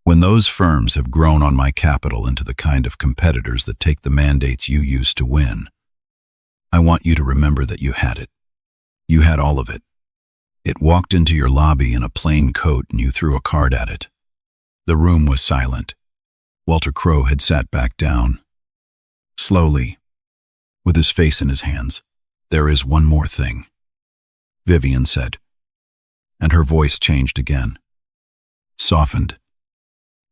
S2: when those firms have grown on my capital into the kind of competitors that take the mandates you used to win, I want you to remember that you had it. You had all of it. It walked into your lobby in a plain coat and you threw a card at it. The room was silent. Walter Crowe had sat back down, slowly, with his face in his hands. There is one more thing, Vivian said. and her voice changed again. Softened.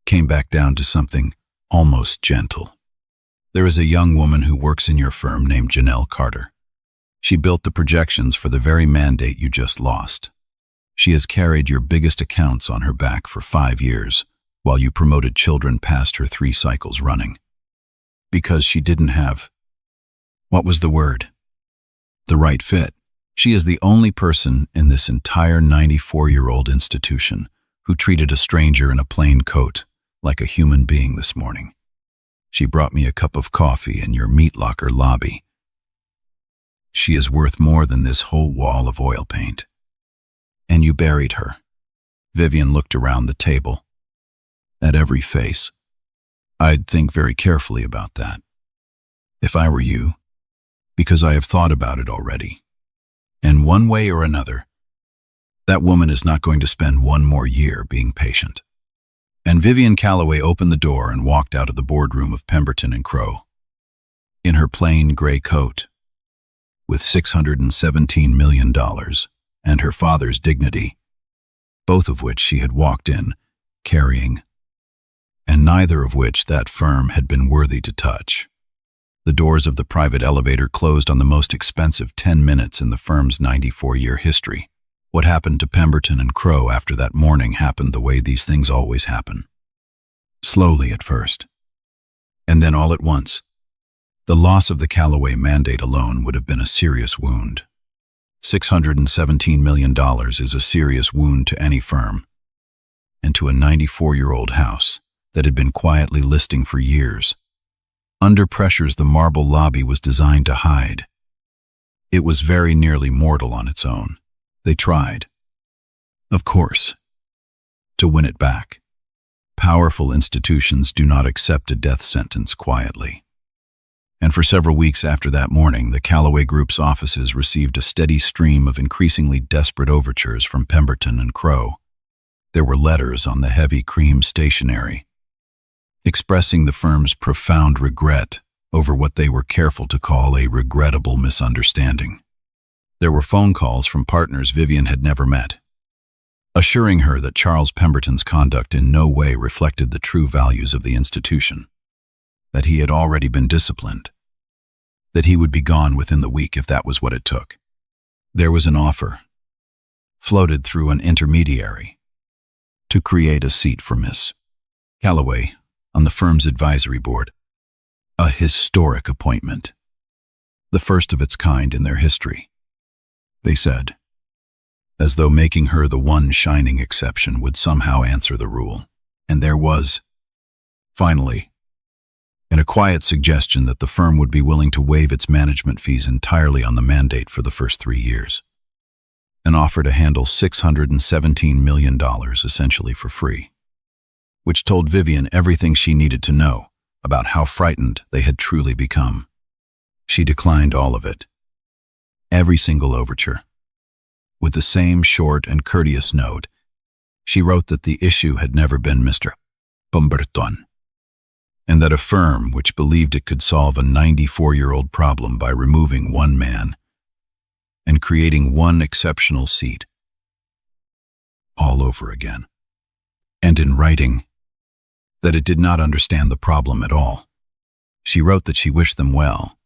S2: Came back down to something almost gentle. There is a young woman who works in your firm named Janelle Carter. She built the projections for the very mandate you just lost. She has carried your biggest accounts on her back for 5 years, while you promoted children past her 3 cycles running. Because she didn't have, what was the word? The right fit. She is the only person in this entire 94-year-old institution who treated a stranger in a plain coat like a human being this morning. She brought me a cup of coffee in your meat locker lobby. She is worth more than this whole wall of oil paint. And you buried her. Vivian looked around the table. At every face. I'd think very carefully about that. If I were you, because I have thought about it already. And one way or another, that woman is not going to spend 1 more year being patient. And Vivian Calloway opened the door and walked out of the boardroom of Pemberton and Crowe. In her plain gray coat, with $617 million and her father's dignity, both of which she had walked in, carrying, and neither of which that firm had been worthy to touch. The doors of the private elevator closed on the most expensive 10 minutes in the firm's 94-year history. What happened to Pemberton and Crowe after that morning happened the way these things always happen. Slowly at first. And then all at once. The loss of the Calloway mandate alone would have been a serious wound. $617 million is a serious wound to any firm. And to a 94-year-old house that had been quietly listing for years. Under pressures the marble lobby was designed to hide. It was very nearly mortal on its own. They tried, of course, to win it back. Powerful institutions do not accept a death sentence quietly. And for several weeks after that morning, the Calloway Group's offices received a steady stream of increasingly desperate overtures from Pemberton and Crowe. There were letters on the heavy cream stationery, expressing the firm's profound regret over what they were careful to call a regrettable misunderstanding. There were phone calls from partners Vivian had never met, assuring her that Charles Pemberton's conduct in no way reflected the true values of the institution, that he had already been disciplined, that he would be gone within the week if that was what it took. There was an offer, floated through an intermediary, to create a seat for Miss Calloway on the firm's advisory board, a historic appointment, the first of its kind in their history. They said, as though making her the one shining exception would somehow answer the rule. And there was, finally, in a quiet suggestion that the firm would be willing to waive its management fees entirely on the mandate for the first 3 years. An offer to handle $617 million essentially for free, which told Vivian everything she needed to know about how frightened they had truly become. She declined all of it. Every single overture. With the same short and courteous note, she wrote that the issue had never been Mr. Pemberton, and that a firm which believed it could solve a 94-year-old problem by removing one man and creating one exceptional seat all over again. And in writing, that it did not understand the problem at all. She wrote that she wished them well,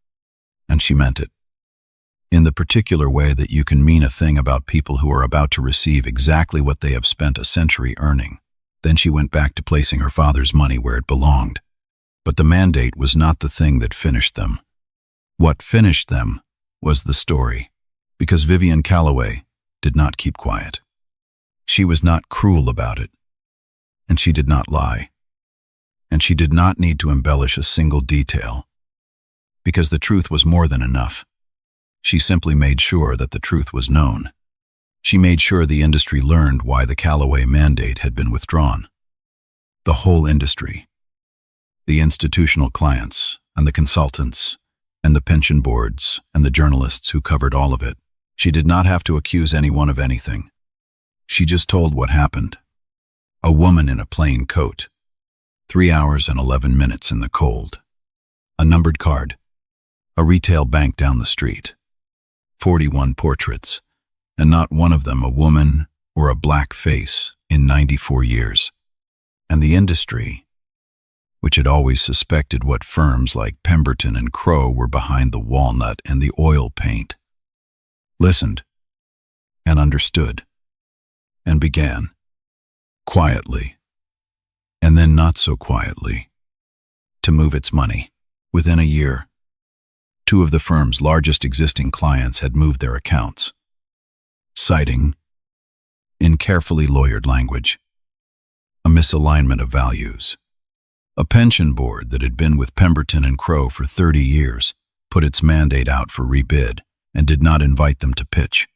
S2: and she meant it. In the particular way that you can mean a thing about people who are about to receive exactly what they have spent a century earning. Then she went back to placing her father's money where it belonged. But the mandate was not the thing that finished them. What finished them was the story, because Vivian Calloway did not keep quiet. She was not cruel about it, and she did not lie. And she did not need to embellish a single detail, because the truth was more than enough. She simply made sure that the truth was known. She made sure the industry learned why the Calloway mandate had been withdrawn. The whole industry. The institutional clients, and the consultants, and the pension boards, and the journalists who covered all of it. She did not have to accuse anyone of anything. She just told what happened. A woman in a plain coat. 3 hours and 11 minutes in the cold. A numbered card. A retail bank down the street. 41 portraits, and not one of them a woman, or a black face in 94 years. And the industry, which had always suspected what firms like Pemberton and Crowe were behind the walnut and the oil paint, listened and understood and began, quietly, and then not so quietly, to move its money. Within a year, 2 of the firm's largest existing clients had moved their accounts, citing, in carefully lawyered language, a misalignment of values. A pension board that had been with Pemberton and Crowe for 30 years put its mandate out for rebid and did not invite them to pitch.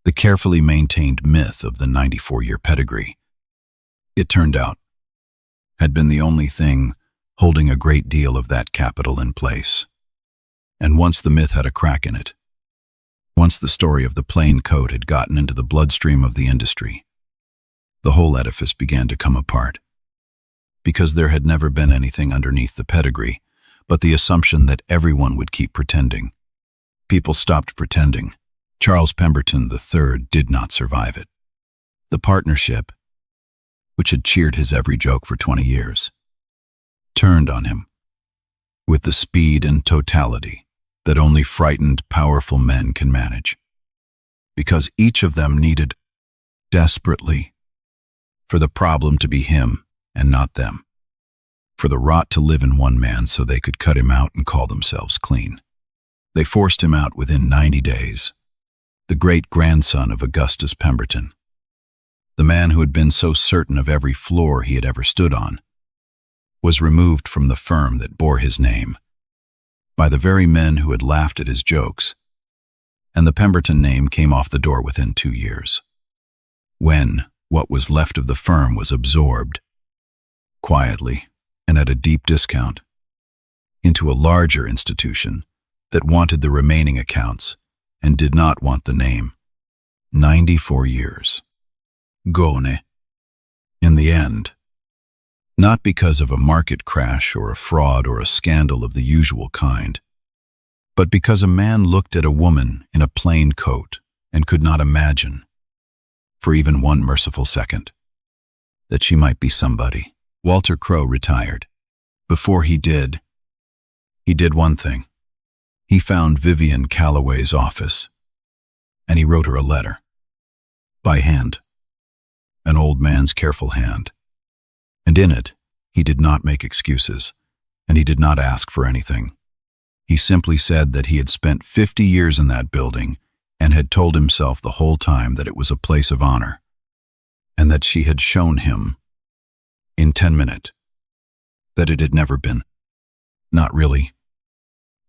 S2: The carefully maintained myth of the 94-year pedigree, it turned out, had been the only thing holding a great deal of that capital in place. And once the myth had a crack in it, once the story of the plain coat had gotten into the bloodstream of the industry, the whole edifice began to come apart. Because there had never been anything underneath the pedigree, but the assumption that everyone would keep pretending. People stopped pretending. Charles Pemberton III did not survive it. The partnership, which had cheered his every joke for 20 years, turned on him with the speed and totality that only frightened, powerful men can manage. Because each of them needed, desperately, for the problem to be him and not them, for the rot to live in one man so they could cut him out and call themselves clean. They forced him out within 90 days. The great-grandson of Augustus Pemberton, the man who had been so certain of every floor he had ever stood on, was removed from the firm that bore his name by the very men who had laughed at his jokes, and the Pemberton name came off the door within 2 years, when what was left of the firm was absorbed, quietly and at a deep discount, into a larger institution that wanted the remaining accounts and did not want the name. 94 years. Gone. In the end. Not because of a market crash or a fraud or a scandal of the usual kind, but because a man looked at a woman in a plain coat and could not imagine, for even one merciful second, that she might be somebody. Walter Crowe retired. Before he did one thing. He found Vivian Calloway's office, and he wrote her a letter. By hand. An old man's careful hand. And in it, he did not make excuses, and he did not ask for anything. He simply said that he had spent 50 years in that building and had told himself the whole time that it was a place of honor, and that she had shown him, in 10 minutes, that it had never been. Not really.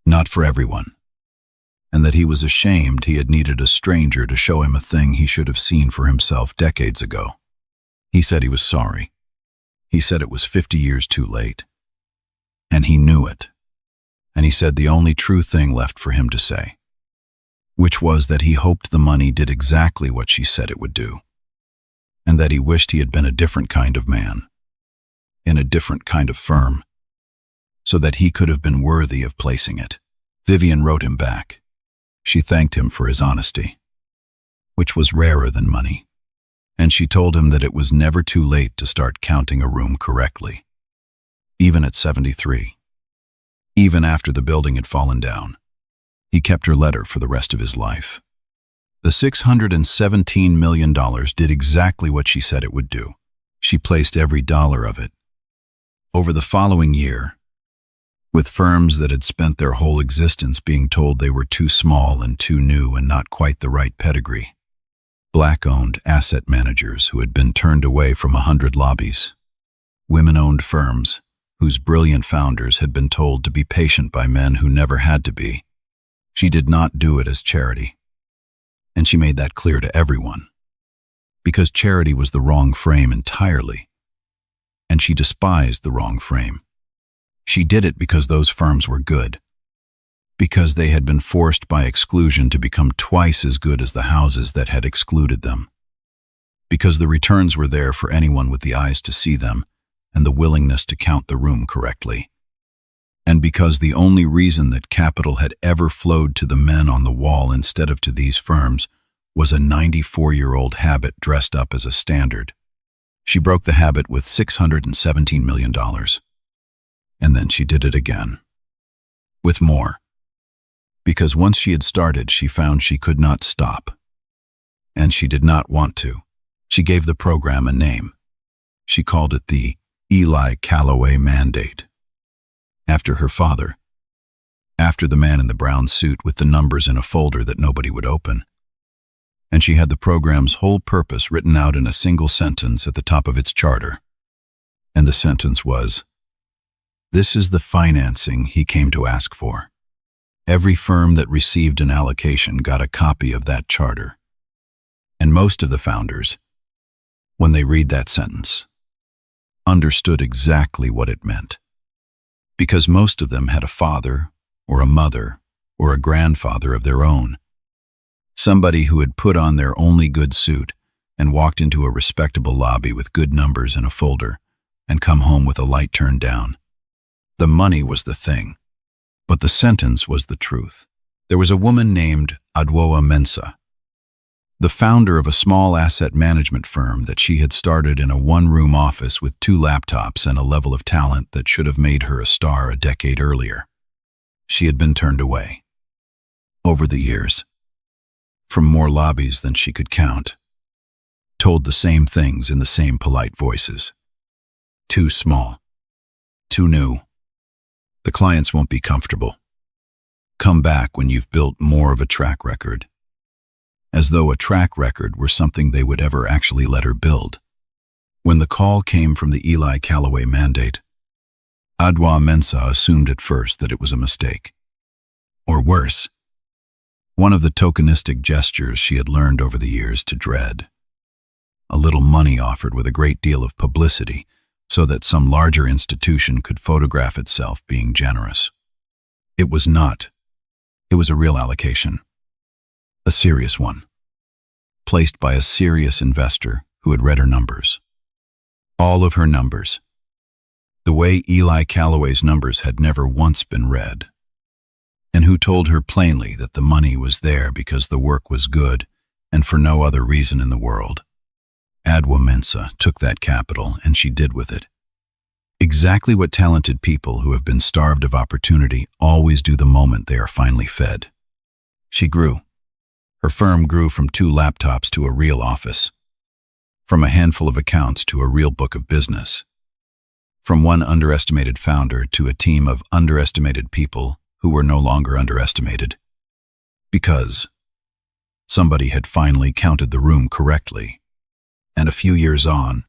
S2: Not for everyone. And that he was ashamed he had needed a stranger to show him a thing he should have seen for himself decades ago. He said he was sorry. He said it was 50 years too late. And he knew it. And he said the only true thing left for him to say, which was that he hoped the money did exactly what she said it would do, and that he wished he had been a different kind of man, in a different kind of firm, so that he could have been worthy of placing it. Vivian wrote him back. She thanked him for his honesty, which was rarer than money, and she told him that it was never too late to start counting a room correctly, even at 73. Even after the building had fallen down, he kept her letter for the rest of his life. The $617 million did exactly what she said it would do. She placed every dollar of it. Over the following year, with firms that had spent their whole existence being told they were too small and too new and not quite the right pedigree, black-owned asset managers who had been turned away from 100 lobbies, women-owned firms whose brilliant founders had been told to be patient by men who never had to be. She did not do it as charity, and she made that clear to everyone, because charity was the wrong frame entirely, and she despised the wrong frame. She did it because those firms were good, because they had been forced by exclusion to become twice as good as the houses that had excluded them, because the returns were there for anyone with the eyes to see them and the willingness to count the room correctly, and because the only reason that capital had ever flowed to the men on the wall instead of to these firms was a 94-year-old habit dressed up as a standard. She broke the habit with $617 million. And then she did it again. With more. Because once she had started, she found she could not stop. And she did not want to. She gave the program a name. She called it the Eli Calloway Mandate. After her father. After the man in the brown suit with the numbers in a folder that nobody would open. And she had the program's whole purpose written out in a single sentence at the top of its charter. And the sentence was, "This is the financing he came to ask for." Every firm that received an allocation got a copy of that charter. And most of the founders, when they read that sentence, understood exactly what it meant. Because most of them had a father, or a mother, or a grandfather of their own. Somebody who had put on their only good suit and walked into a respectable lobby with good numbers in a folder and come home with a light turned down. The money was the thing, but the sentence was the truth. There was a woman named Adwoa Mensah, the founder of a small asset management firm that she had started in a one-room office with 2 laptops and a level of talent that should have made her a star a decade earlier. She had been turned away. Over the years. From more lobbies than she could count. Told the same things in the same polite voices. Too small. Too new. The clients won't be comfortable. Come back when you've built more of a track record. As though a track record were something they would ever actually let her build. When the call came from the Eli Calloway Mandate, Adwoa Mensah assumed at first that it was a mistake. Or worse, one of the tokenistic gestures she had learned over the years to dread. A little money offered with a great deal of publicity so that some larger institution could photograph itself being generous. It was not. It was a real allocation. A serious one. Placed by a serious investor who had read her numbers. All of her numbers. The way Eli Calloway's numbers had never once been read. And who told her plainly that the money was there because the work was good and for no other reason in the world. Adwoa Mensah took that capital and she did with it. Exactly what talented people who have been starved of opportunity always do the moment they are finally fed. She grew. Her firm grew from 2 laptops to a real office. From a handful of accounts to a real book of business. From one underestimated founder to a team of underestimated people who were no longer underestimated. Because somebody had finally counted the room correctly. And a few years on,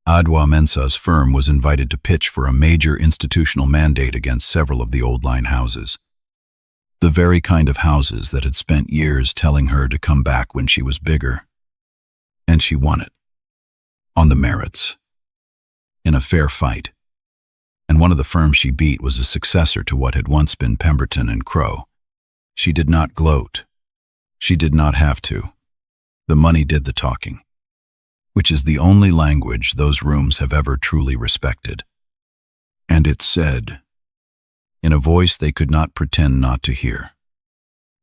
S2: Adwoa Mensah's firm was invited to pitch for a major institutional mandate against several of the old line houses. The very kind of houses that had spent years telling her to come back when she was bigger. And she won it. On the merits. In a fair fight. And one of the firms she beat was a successor to what had once been Pemberton and Crowe. She did not gloat. She did not have to. The money did the talking. Which is the only language those rooms have ever truly respected. And it said, in a voice they could not pretend not to hear,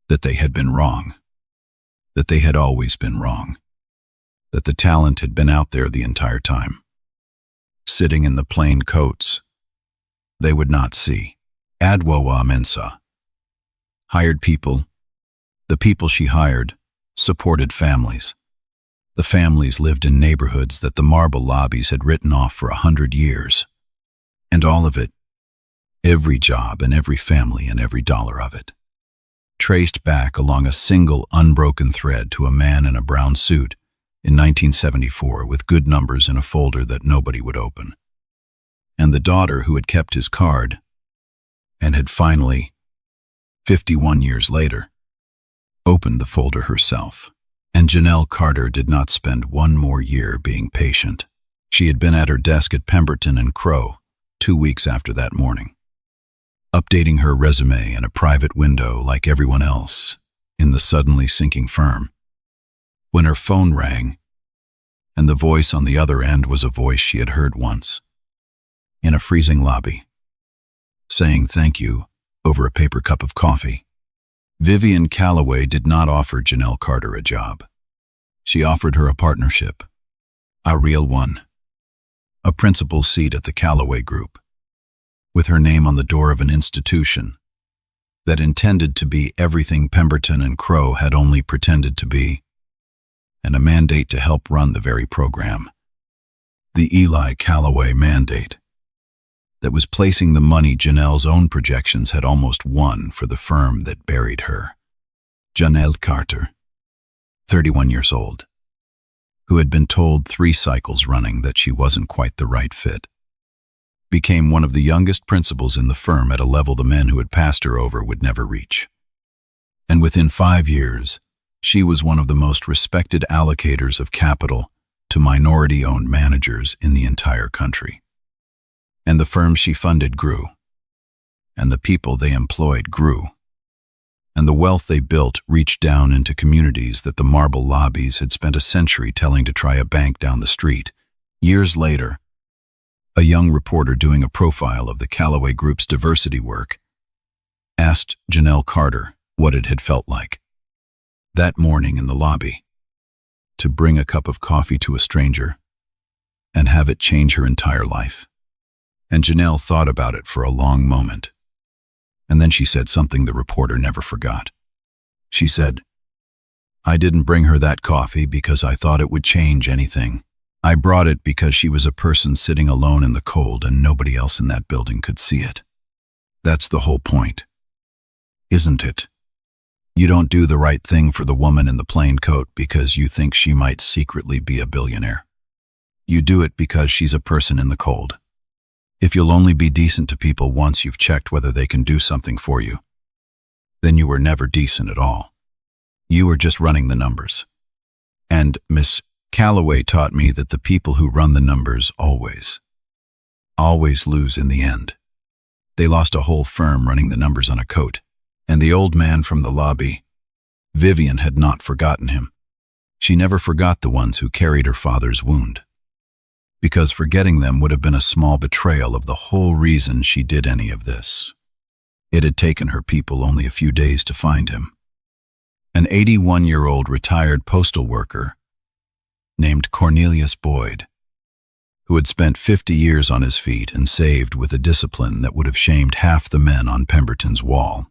S2: that they had been wrong. That they had always been wrong. That the talent had been out there the entire time. Sitting in the plain coats. They would not see. Adwoa Mensah. Hired people. The people she hired supported families. The families lived in neighborhoods that the marble lobbies had written off for 100 years. And all of it, every job and every family and every dollar of it, traced back along a single unbroken thread to a man in a brown suit in 1974 with good numbers in a folder that nobody would open. And the daughter who had kept his card and had finally, 51 years later, opened the folder herself. And Janelle Carter did not spend one more year being patient. She had been at her desk at Pemberton and Crowe 2 weeks after that morning, updating her resume in a private window like everyone else in the suddenly sinking firm, when her phone rang, and the voice on the other end was a voice she had heard once, in a freezing lobby, saying thank you over a paper cup of coffee. Vivian Calloway did not offer Janelle Carter a job. She offered her a partnership, a real one, a principal seat at the Calloway Group, with her name on the door of an institution that intended to be everything Pemberton and Crowe had only pretended to be, and a mandate to help run the very program. The Eli Calloway mandate that was placing the money Janelle's own projections had almost won for the firm that buried her. Janelle Carter, 31 years old, who had been told 3 cycles running that she wasn't quite the right fit, became one of the youngest principals in the firm at a level the men who had passed her over would never reach. And within 5 years, she was one of the most respected allocators of capital to minority-owned managers in the entire country. And the firms she funded grew, and the people they employed grew, and the wealth they built reached down into communities that the marble lobbies had spent a century telling to try a bank down the street. Years later, a young reporter doing a profile of the Calloway Group's diversity work asked Janelle Carter what it had felt like that morning in the lobby to bring a cup of coffee to a stranger and have it change her entire life. And Janelle thought about it for a long moment. And then she said something the reporter never forgot. She said, "I didn't bring her that coffee because I thought it would change anything. I brought it because she was a person sitting alone in the cold and nobody else in that building could see it. That's the whole point, isn't it? You don't do the right thing for the woman in the plain coat because you think she might secretly be a billionaire. You do it because she's a person in the cold. If you'll only be decent to people once you've checked whether they can do something for you, then you were never decent at all. You were just running the numbers. And Miss Calloway taught me that the people who run the numbers always lose in the end. They lost a whole firm running the numbers on a coat, and the old man from the lobby, Vivian, had not forgotten him. She never forgot the ones who carried her father's wound, because forgetting them would have been a small betrayal of the whole reason she did any of this. It had taken her people only a few days to find him. An 81-year-old retired postal worker named Cornelius Boyd, who had spent 50 years on his feet and saved with a discipline that would have shamed half the men on Pemberton's wall,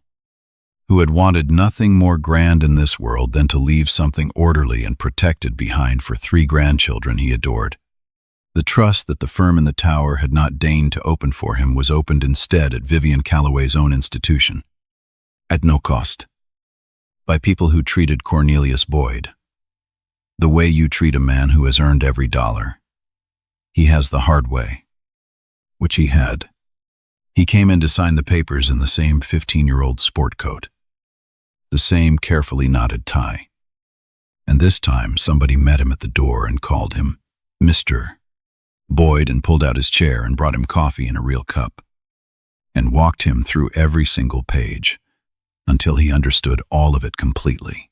S2: who had wanted nothing more grand in this world than to leave something orderly and protected behind for 3 grandchildren he adored. The trust that the firm in the tower had not deigned to open for him was opened instead at Vivian Calloway's own institution, at no cost, by people who treated Cornelius Boyd the way you treat a man who has earned every dollar. He has the hard way, which he had. He came in to sign the papers in the same 15-year-old sport coat, the same carefully knotted tie, and this time somebody met him at the door and called him Mr. Boyd and pulled out his chair and brought him coffee in a real cup and walked him through every single page until he understood all of it completely.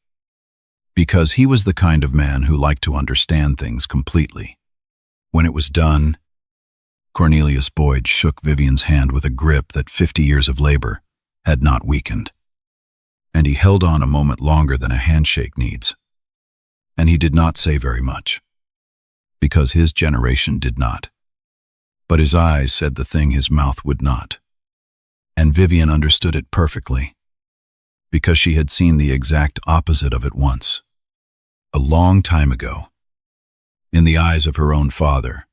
S2: Because he was the kind of man who liked to understand things completely. When it was done, Cornelius Boyd shook Vivian's hand with a grip that 50 years of labor had not weakened. And he held on a moment longer than a handshake needs. And he did not say very much, because his generation did not. But his eyes said the thing his mouth would not. And Vivian understood it perfectly, because she had seen the exact opposite of it once, a long time ago, in the eyes of her own father,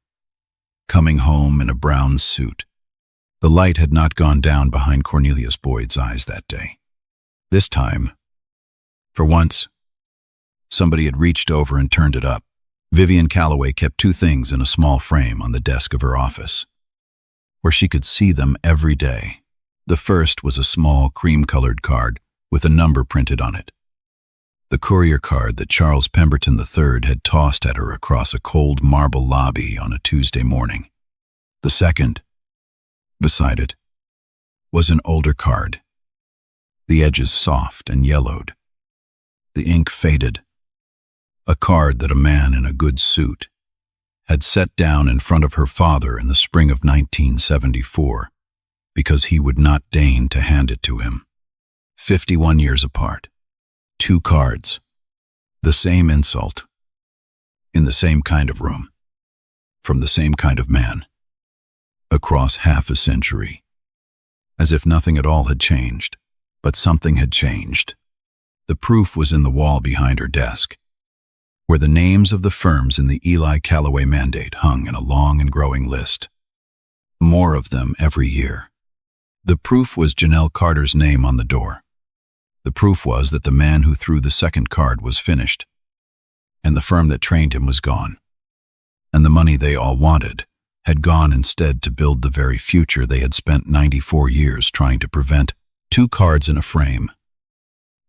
S2: coming home in a brown suit. The light had not gone down behind Cornelius Boyd's eyes that day. This time, for once, somebody had reached over and turned it up. Vivian Calloway kept 2 things in a small frame on the desk of her office, where she could see them every day. The first was a small cream-colored card with a number printed on it, the courier card that Charles Pemberton III had tossed at her across a cold marble lobby on a Tuesday morning. The second, beside it, was an older card, the edges soft and yellowed, the ink faded, a card that a man in a good suit had set down in front of her father in the spring of 1974 because he would not deign to hand it to him. 51 years apart. 2 cards. The same insult. In the same kind of room. From the same kind of man. Across half a century. As if nothing at all had changed. But something had changed. The proof was in the wall behind her desk, where the names of the firms in the Eli Calloway mandate hung in a long and growing list. More of them every year. The proof was Janelle Carter's name on the door. The proof was that the man who threw the second card was finished, and the firm that trained him was gone. And the money they all wanted had gone instead to build the very future they had spent 94 years trying to prevent. 2 cards in a frame.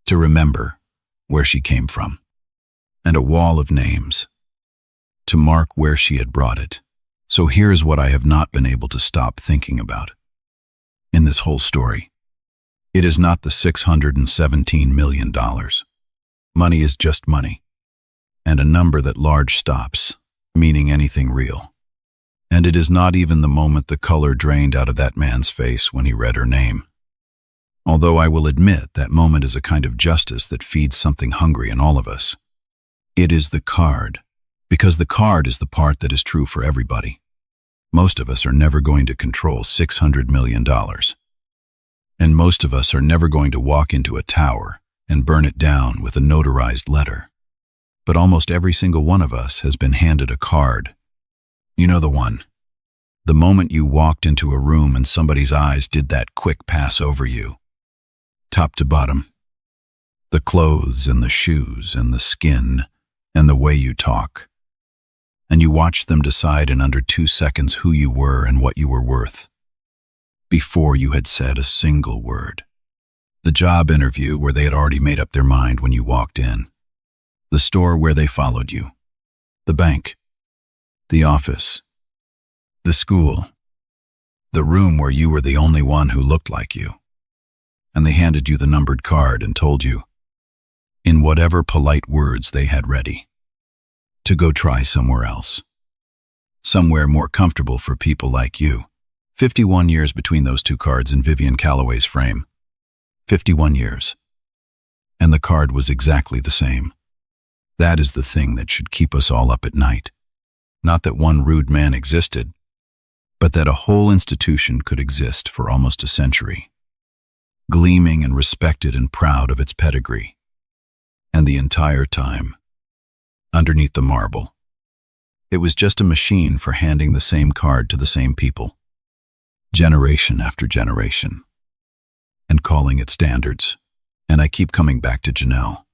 S2: To remember where she came from. And a wall of names. To mark where she had brought it. So here's what I have not been able to stop thinking about. In this whole story. It is not the $617 million. Money is just money. And a number that large stops, meaning anything real. And it is not even the moment the color drained out of that man's face when he read her name. Although I will admit that moment is a kind of justice that feeds something hungry in all of us. It is the card, because the card is the part that is true for everybody. Most of us are never going to control $600 million. And most of us are never going to walk into a tower and burn it down with a notarized letter. But almost every single one of us has been handed a card. You know the one. The moment you walked into a room and somebody's eyes did that quick pass over you. Top to bottom. The clothes and the shoes and the skin and the way you talk. And you watch them decide in under 2 seconds who you were and what you were worth. Before you had said a single word. The job interview where they had already made up their mind when you walked in. The store where they followed you. The bank. The office. The school. The room where you were the only one who looked like you. And they handed you the numbered card and told you, in whatever polite words they had ready, to go try somewhere else. Somewhere more comfortable for people like you. 51 years between those 2 cards in Vivian Calloway's frame. 51 years. And the card was exactly the same. That is the thing that should keep us all up at night. Not that one rude man existed, but that a whole institution could exist for almost a century. Gleaming and respected and proud of its pedigree. And the entire time, underneath the marble, it was just a machine for handing the same card to the same people, generation after generation, and calling it standards. And I keep coming back to Janelle,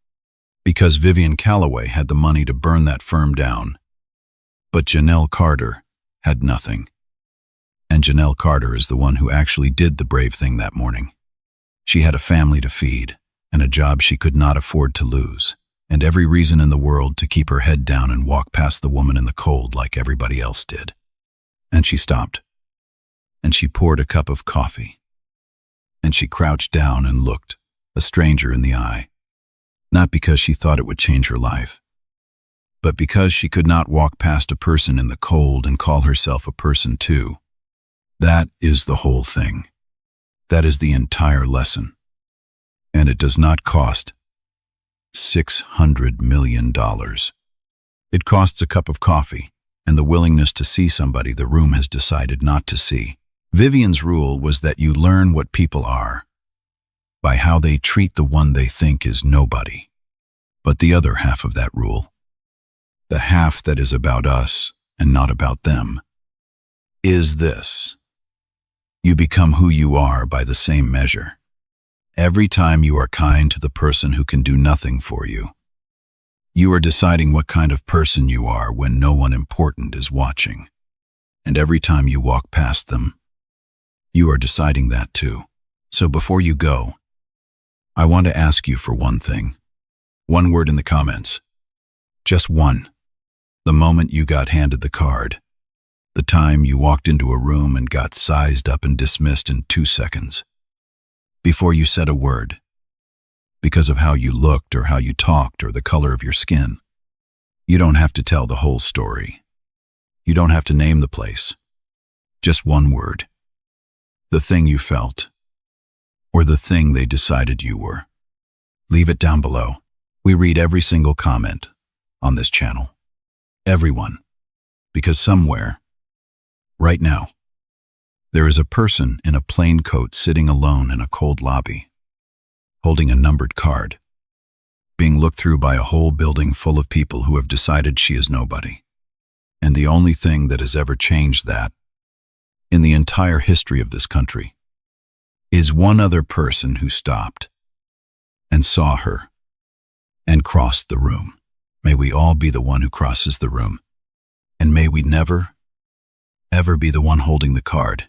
S2: because Vivian Calloway had the money to burn that firm down, but Janelle Carter had nothing. And Janelle Carter is the one who actually did the brave thing that morning. She had a family to feed, and a job she could not afford to lose, and every reason in the world to keep her head down and walk past the woman in the cold like everybody else did. And she stopped, and she poured a cup of coffee, and she crouched down and looked a stranger in the eye, not because she thought it would change her life, but because she could not walk past a person in the cold and call herself a person too. That is the whole thing. That is the entire lesson. And it does not cost $600 million. It costs a cup of coffee and the willingness to see somebody the room has decided not to see. Vivian's rule was that you learn what people are by how they treat the one they think is nobody. But the other half of that rule, the half that is about us and not about them, is this. You become who you are by the same measure. Every time you are kind to the person who can do nothing for you, you are deciding what kind of person you are when no one important is watching. And every time you walk past them, you are deciding that too. So before you go, I want to ask you for one thing. One word in the comments. Just one. The moment you got handed the card. The time you walked into a room and got sized up and dismissed in 2 seconds. Before you said a word. Because of how you looked or how you talked or the color of your skin. You don't have to tell the whole story. You don't have to name the place. Just one word. The thing you felt. or the thing they decided you were? Leave it down below. We read every single comment on this channel. Everyone. Because somewhere, right now, there is a person in a plain coat sitting alone in a cold lobby, holding a numbered card, being looked through by a whole building full of people who have decided she is nobody. And the only thing that has ever changed that, in the entire history of this country, is one other person who stopped and saw her and crossed the room. May we all be the one who crosses the room, and may we never, ever be the one holding the card.